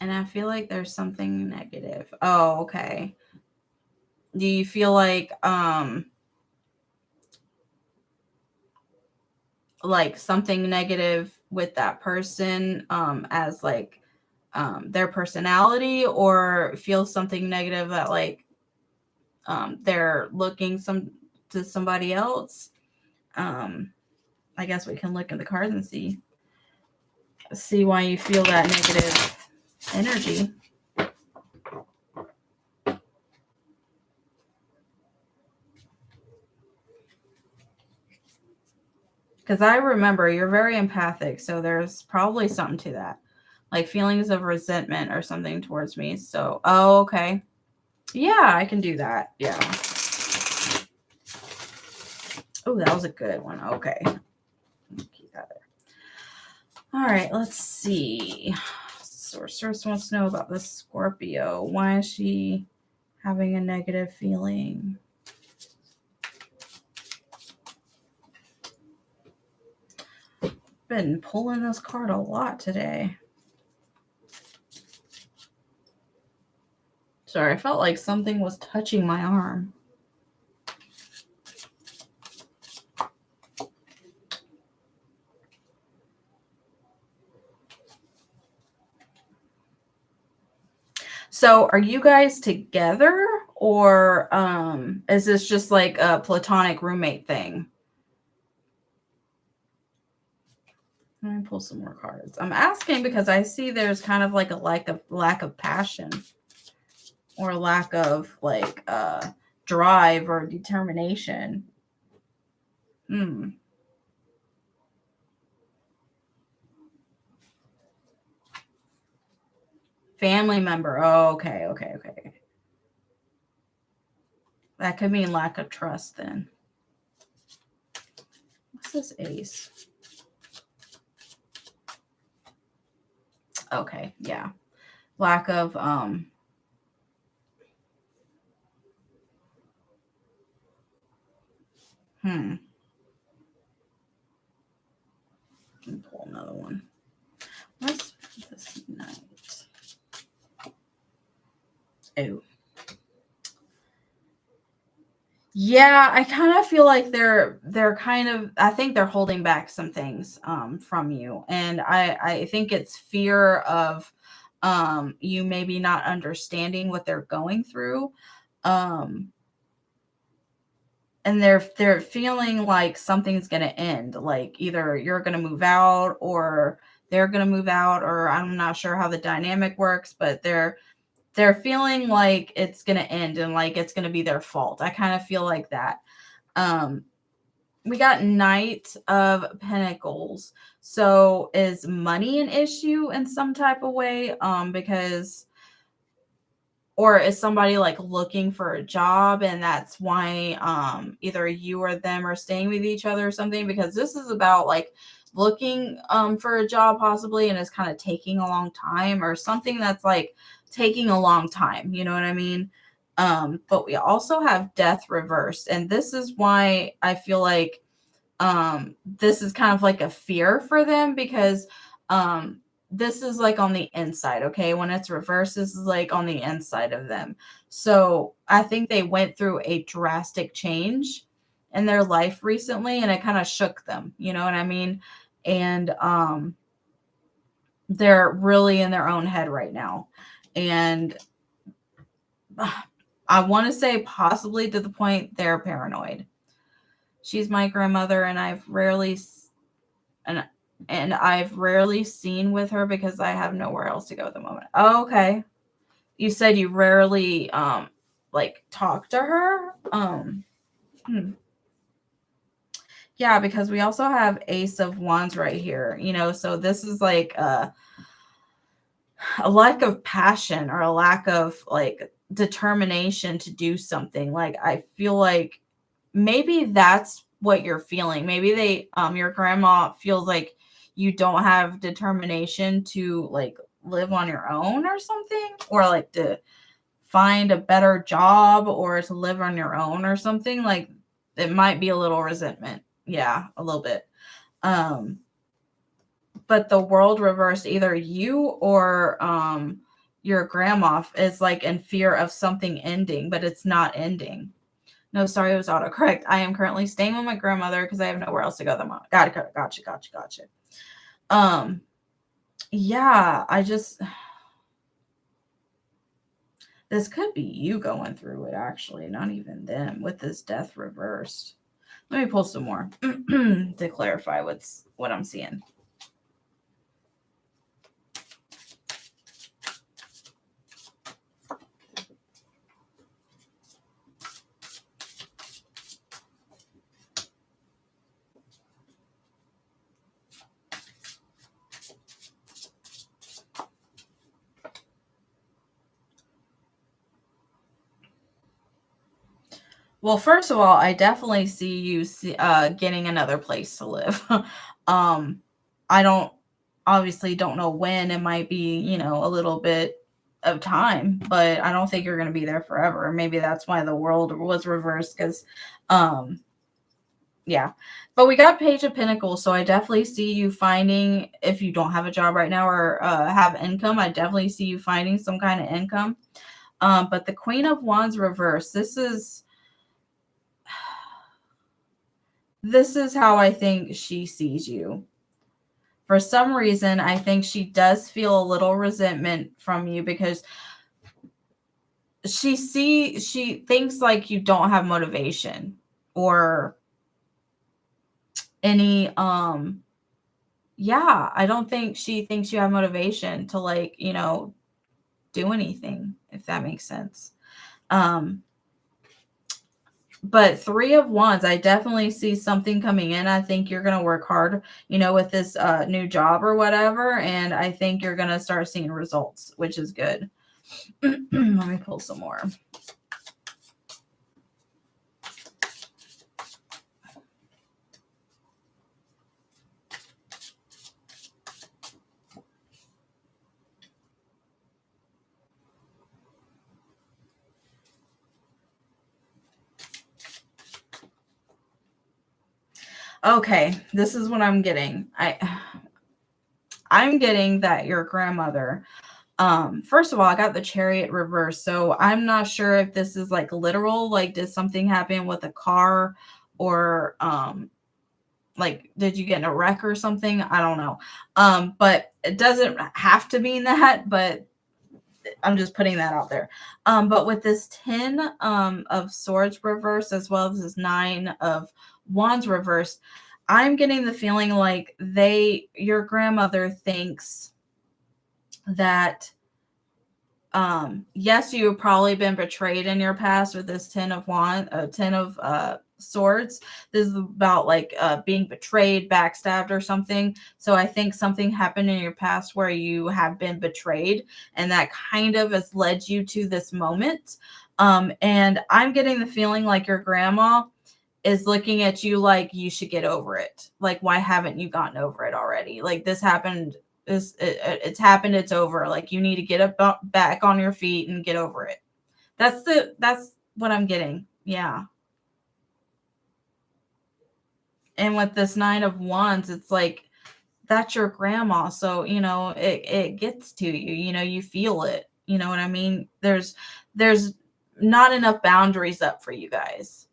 And I feel like there's something negative. Oh, okay. Do you feel like something negative with that person as like their personality, or feel something negative that like they're looking to somebody else? I guess we can look in the cards and see why you feel that negative energy. Because I remember you're very empathic, so there's probably something to that. Like feelings of resentment or something towards me. So, oh, okay. Yeah, I can do that. Yeah. Oh, that was a good one. Okay. Keep that there. All right, let's see. Sorceress wants to know about this Scorpio. Why is she having a negative feeling? Been pulling this card a lot today. Sorry, I felt like something was touching my arm. So are you guys together, or is this just like a platonic roommate thing? Let me pull some more cards. I'm asking because I see there's kind of like a lack of passion, or lack of like drive or determination. Family member. Oh, okay. That could mean lack of trust then. What's this ace? Okay, yeah. Lack of Let me pull another one. What's this Knight? Oh. Yeah, I kind of feel like they're kind of, I think they're holding back some things from you. And I think it's fear of you maybe not understanding what they're going through. And they're feeling like something's going to end, like either you're going to move out or they're going to move out, or I'm not sure how the dynamic works, but they're feeling like it's going to end and like it's going to be their fault. I kind of feel like that. We got Knight of Pentacles. So is money an issue in some type of way? Because, or is somebody like looking for a job and that's why either you or them are staying with each other or something? Because this is about like looking for a job possibly, and it's kind of taking a long time, or something that's like taking a long time. You know what I mean? But we also have Death reversed, and this is why I feel like this is kind of like a fear for them, because this is like on the inside. Okay, when it's reversed, this is like on the inside of them. So I think they went through a drastic change in their life recently, and it kind of shook them, you know what I mean? And they're really in their own head right now. And I want to say possibly to the point they're paranoid. She's my grandmother, and I've rarely, and and I've rarely seen with her because I have nowhere else to go at the moment. Oh, okay. You said you rarely like talk to her? Yeah, because we also have Ace of Wands right here, so this is like a lack of passion or a lack of like determination to do something. Like I feel like maybe that's what you're feeling. Maybe your grandma feels like you don't have determination to like live on your own or something, or like to find a better job or to live on your own or something. Like it might be a little resentment. Yeah, a little bit. But the world reversed, either you or your grandma is like in fear of something ending, but it's not ending. No, sorry, it was autocorrect. I am currently staying with my grandmother because I have nowhere else to go. Gotcha. Yeah, this could be you going through it, actually, not even them, with this death reversed. Let me pull some more to clarify what I'm seeing. Well, first of all, I definitely see you getting another place to live. I obviously don't know when. It might be, a little bit of time, but I don't think you're going to be there forever. Maybe that's why the world was reversed, because, yeah. But we got Page of Pentacles, so I definitely see you finding, if you don't have a job right now or have income, I definitely see you finding some kind of income. But the Queen of Wands reversed, this is how I think she sees you. For some reason, I think she does feel a little resentment from you because she thinks like you don't have motivation or any yeah, I don't think she thinks you have motivation to like, do anything, if that makes sense. But Three of Wands, I definitely see something coming in. I think you're going to work hard, with this new job or whatever. And I think you're going to start seeing results, which is good. Let me pull some more. Okay, this is what I'm getting. I'm getting that your grandmother, first of all, I got the Chariot reverse, so I'm not sure if this is like literal, like did something happen with a car, or like did you get in a wreck or something? I don't know. But it doesn't have to mean that, but I'm just putting that out there. But with this 10 of Swords reverse, as well as this 9 of Wands reversed, I'm getting the feeling like your grandmother thinks that, yes, you've probably been betrayed in your past with this 10 of Swords. This is about like being betrayed, backstabbed, or something. So I think something happened in your past where you have been betrayed, and that kind of has led you to this moment. And I'm getting the feeling like your grandma is looking at you like you should get over it. Like, why haven't you gotten over it already? Like, this happened. It's happened. It's over. Like, you need to get back on your feet and get over it. That's what I'm getting. Yeah. And with this 9 of Wands, it's like, that's your grandma. So, it gets to you, you feel it. You know what I mean? There's not enough boundaries up for you guys.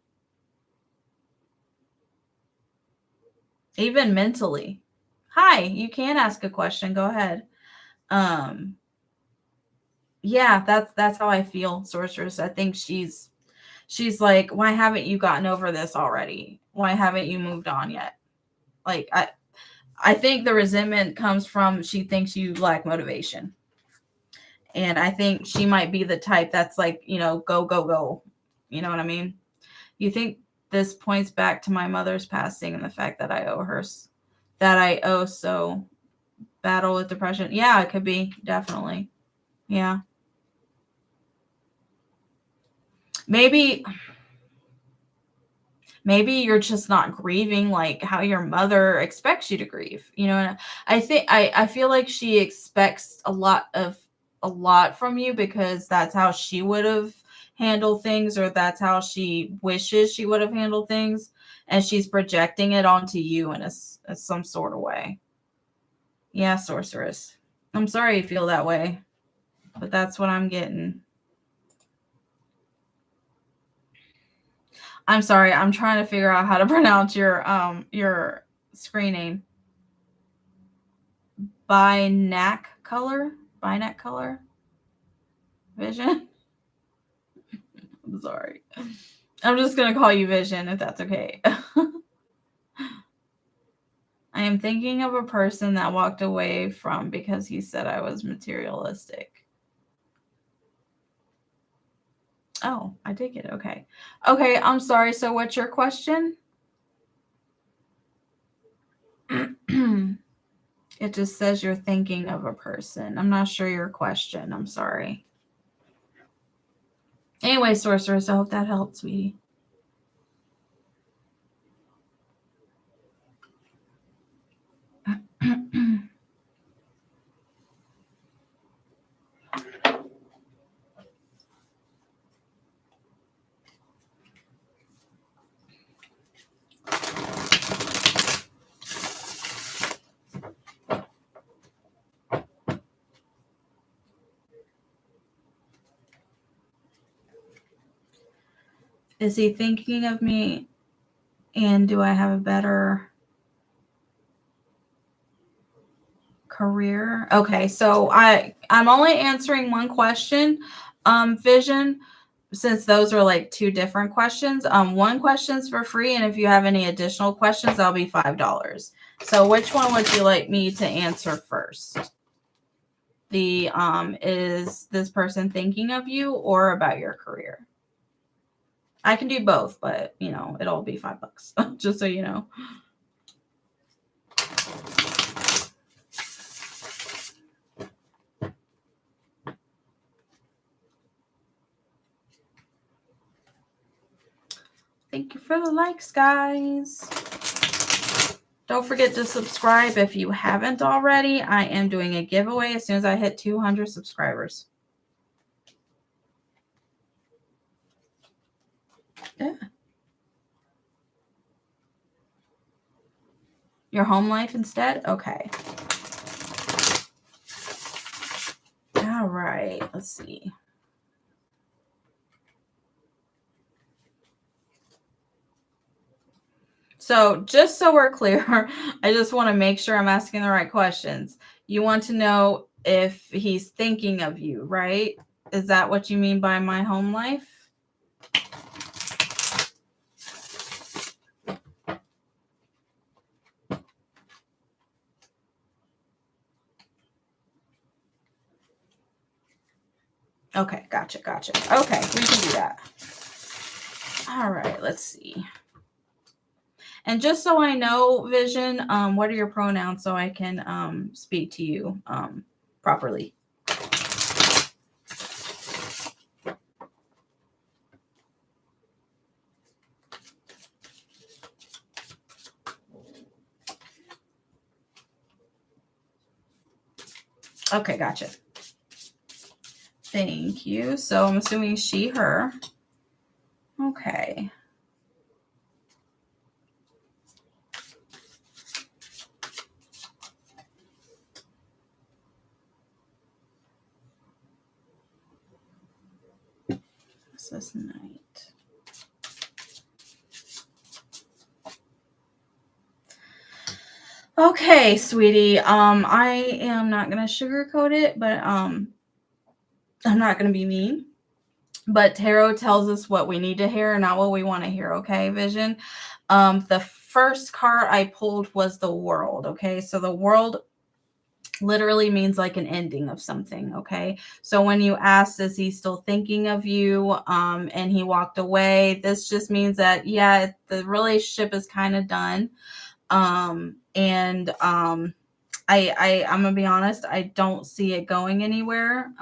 Even mentally. Hi, you can ask a question. Go ahead. Yeah, that's how I feel, Sorceress. I think she's like, why haven't you gotten over this already? Why haven't you moved on yet? Like, I think the resentment comes from she thinks you lack motivation. And I think she might be the type that's like, go, go, go. You know what I mean? You think this points back to my mother's passing and the fact that I owe so battle with depression. Yeah, it could be. Definitely. Yeah. Maybe you're just not grieving like how your mother expects you to grieve. And I feel like she expects a lot from you because that's how she would have handled things, or that's how she wishes she would have handled things, and she's projecting it onto you in some sort of way. Yeah, sorceress. I'm sorry you feel that way, but that's what I'm getting. I'm sorry. I'm trying to figure out how to pronounce your screen name. Binac color Vision. I'm sorry. I'm just gonna call you Vision if that's okay. I am thinking of a person that walked away from because he said I was materialistic. Oh, I take it. Okay. Okay, I'm sorry. So what's your question? It just says you're thinking of a person. I'm not sure your question. I'm sorry. Anyway, sorceress, I hope that helped, sweetie. Is he thinking of me? And do I have a better career? Okay, so I'm only answering one question, Vision, since those are like two different questions. One question's for free, and if you have any additional questions, that'll be $5. So which one would you like me to answer first? Is this person thinking of you or about your career? I can do both, but it'll be $5, just so you know. Thank you for the likes, guys. Don't forget to subscribe if you haven't already. I am doing a giveaway as soon as I hit 200 subscribers. Yeah. Your home life instead? Okay. All right. Let's see. So just so we're clear, I just want to make sure I'm asking the right questions. You want to know if he's thinking of you, right? Is that what you mean by my home life? Okay, gotcha. Okay, we can do that. All right, let's see. And just so I know, Vision, what are your pronouns so I can speak to you properly? Okay, gotcha. Thank you. So I'm assuming she, her. Okay. This night. Okay, sweetie. I am not gonna sugarcoat it, but I'm not gonna be mean. But tarot tells us what we need to hear, not what we want to hear. Okay, Vision. The first card I pulled was the World. Okay, so the World literally means like an ending of something. Okay, so when you asked, is he still thinking of you, and he walked away, this just means that, yeah, the relationship is kind of done. And I'm gonna be honest, I don't see it going anywhere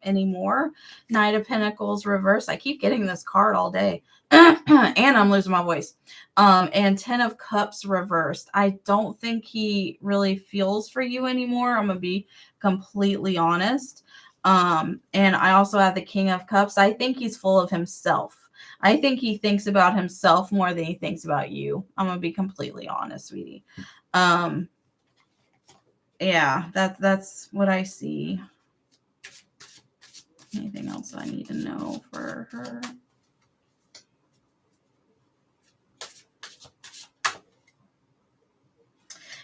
anymore. Knight of Pentacles reverse. I keep getting this card all day. And I'm losing my voice. And 10 of Cups reversed. I don't think he really feels for you anymore. I'm gonna be completely honest. And I also have the King of Cups. I think he's full of himself. I think he thinks about himself more than he thinks about you. I'm gonna be completely honest, sweetie. Yeah, that's what I see. Anything else I need to know for her?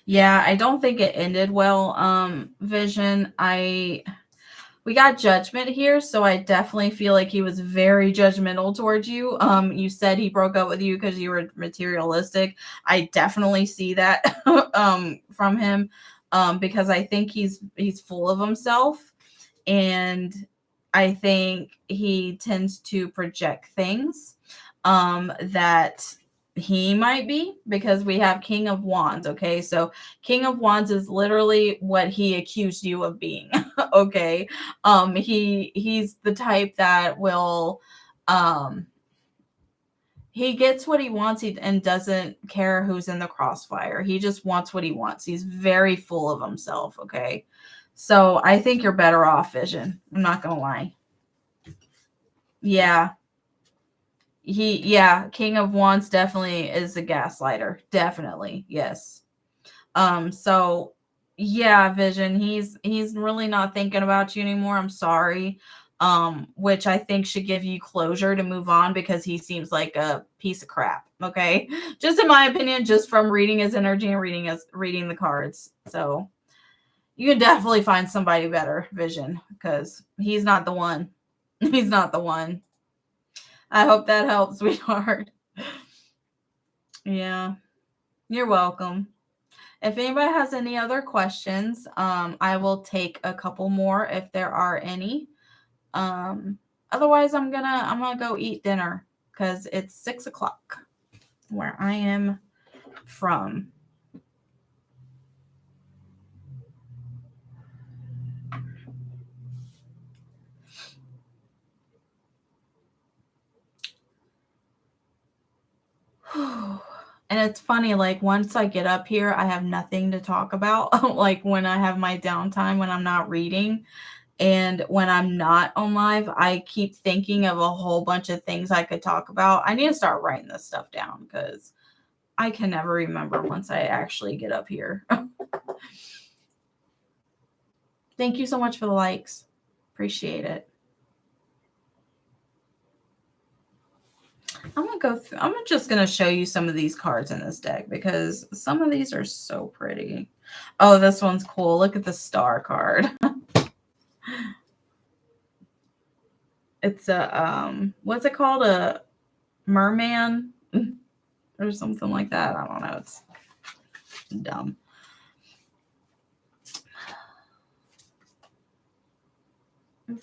Yeah, I don't think it ended well, Vision. We got Judgment here, so I definitely feel like he was very judgmental towards you. You said he broke up with you because you were materialistic. I definitely see that from him, because I think he's full of himself, and I think he tends to project things that he might be, because we have King of Wands. Okay, so King of Wands is literally what he accused you of being. Okay, he's the type that will he gets what he wants and doesn't care who's in the crossfire. He just wants what he wants. He's very full of himself. Okay, so I think you're better off, Vision. I'm not gonna lie. Yeah. King of Wands definitely is a gaslighter. Definitely. Yes. So yeah, Vision, he's really not thinking about you anymore. I'm sorry. Which I think should give you closure to move on, because he seems like a piece of crap. Okay. Just in my opinion, just from reading his energy and reading the cards. So you can definitely find somebody better, Vision, because he's not the one. He's not the one. I hope that helps, sweetheart. Yeah, you're welcome. If anybody has any other questions, I will take a couple more if there are any. Otherwise, I'm gonna go eat dinner, because it's 6:00 where I am from. And it's funny, like once I get up here, I have nothing to talk about. Like when I have my downtime, when I'm not reading, and when I'm not on live, I keep thinking of a whole bunch of things I could talk about. I need to start writing this stuff down, because I can never remember once I actually get up here. Thank you so much for the likes. Appreciate it. I'm just going to show you some of these cards in this deck, because some of these are so pretty. Oh, this one's cool. Look at the star card. It's a, what's it called? A merman or something like that. I don't know. It's dumb.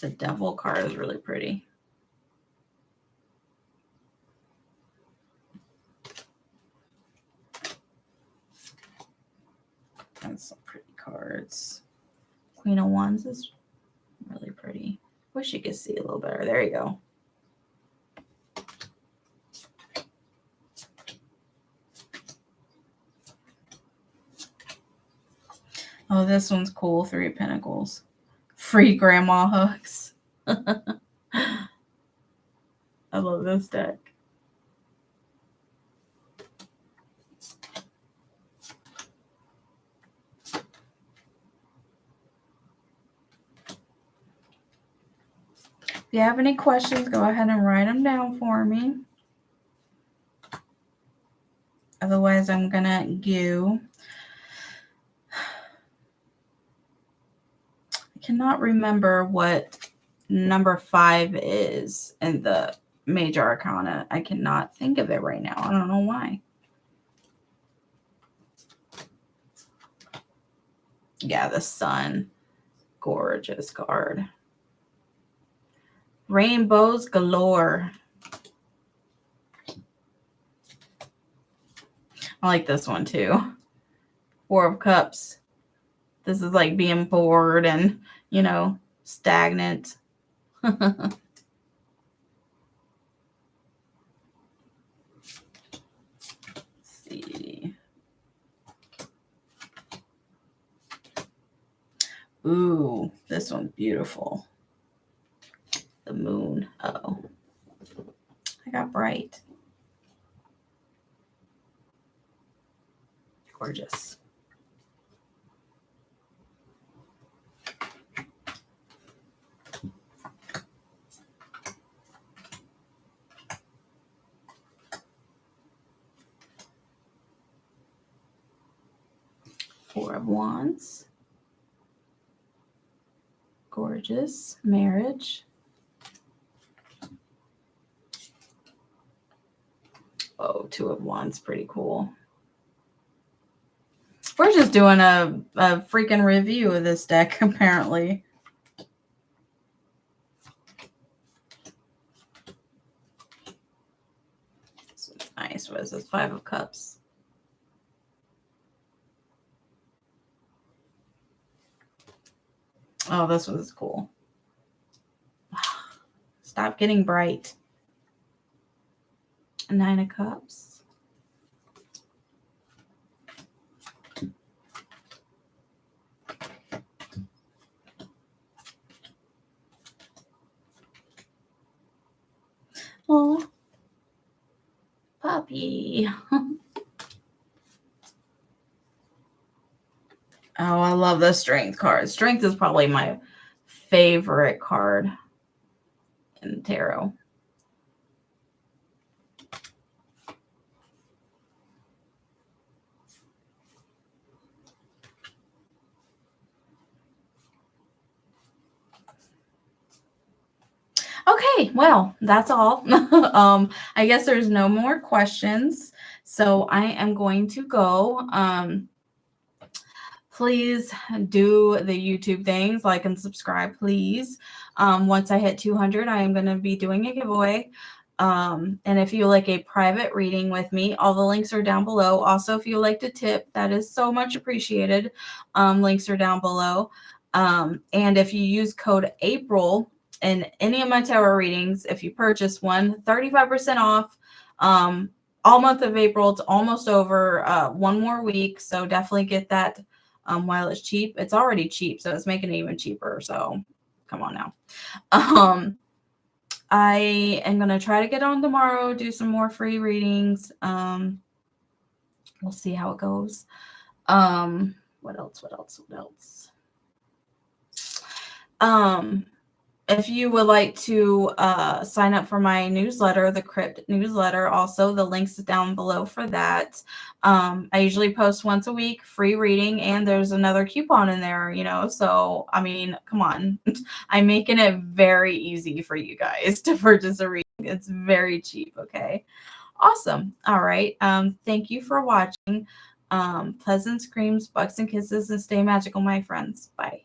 The devil card is really pretty. That's some pretty cards. Queen of Wands is really pretty. Wish you could see a little better. There you go. Oh, this one's cool. 3 of Pentacles. Free grandma hugs. I love this deck. If you have any questions, go ahead and write them down for me. Otherwise, I'm going to go. I cannot remember what number 5 is in the Major Arcana. I cannot think of it right now. I don't know why. Yeah, the sun. Gorgeous card. Rainbows galore. I like this one too. Four of Cups. This is like being bored and, you know, stagnant. Let's see. Ooh, this one's beautiful. The moon. Uh-oh. I got bright. Gorgeous. Four of Wands. Gorgeous. Marriage. Oh, Two of Wands. Pretty cool. We're just doing a freaking review of this deck, apparently. This one's nice. What is this? Five of Cups. Oh, this was cool. Stop getting bright. Nine of Cups. Oh, puppy. Oh, I love the Strength card. Strength is probably my favorite card in tarot. Okay, well, that's all. I guess there's no more questions. So I am going to go. Please do the YouTube things, like and subscribe, please. Once I hit 200, I am going to be doing a giveaway. And if you like a private reading with me, all the links are down below. Also, if you like to tip, that is so much appreciated. Links are down below. And if you use code April in any of my tarot readings, if you purchase one, 35% off. All month of April. It's almost over. One more week, so definitely get that while it's cheap. It's already cheap, so it's making it even cheaper. So come on now. I am gonna try to get on tomorrow, do some more free readings. We'll see how it goes. What else? If you would like to sign up for my newsletter, the Crypt newsletter, also the links down below for that. I usually post once a week, free reading, and there's another coupon in there, you know. So, I mean, come on. I'm making it very easy for you guys to purchase a reading. It's very cheap, okay? Awesome. All right. Thank you for watching. Pleasant screams, bucks and kisses, and stay magical, my friends. Bye.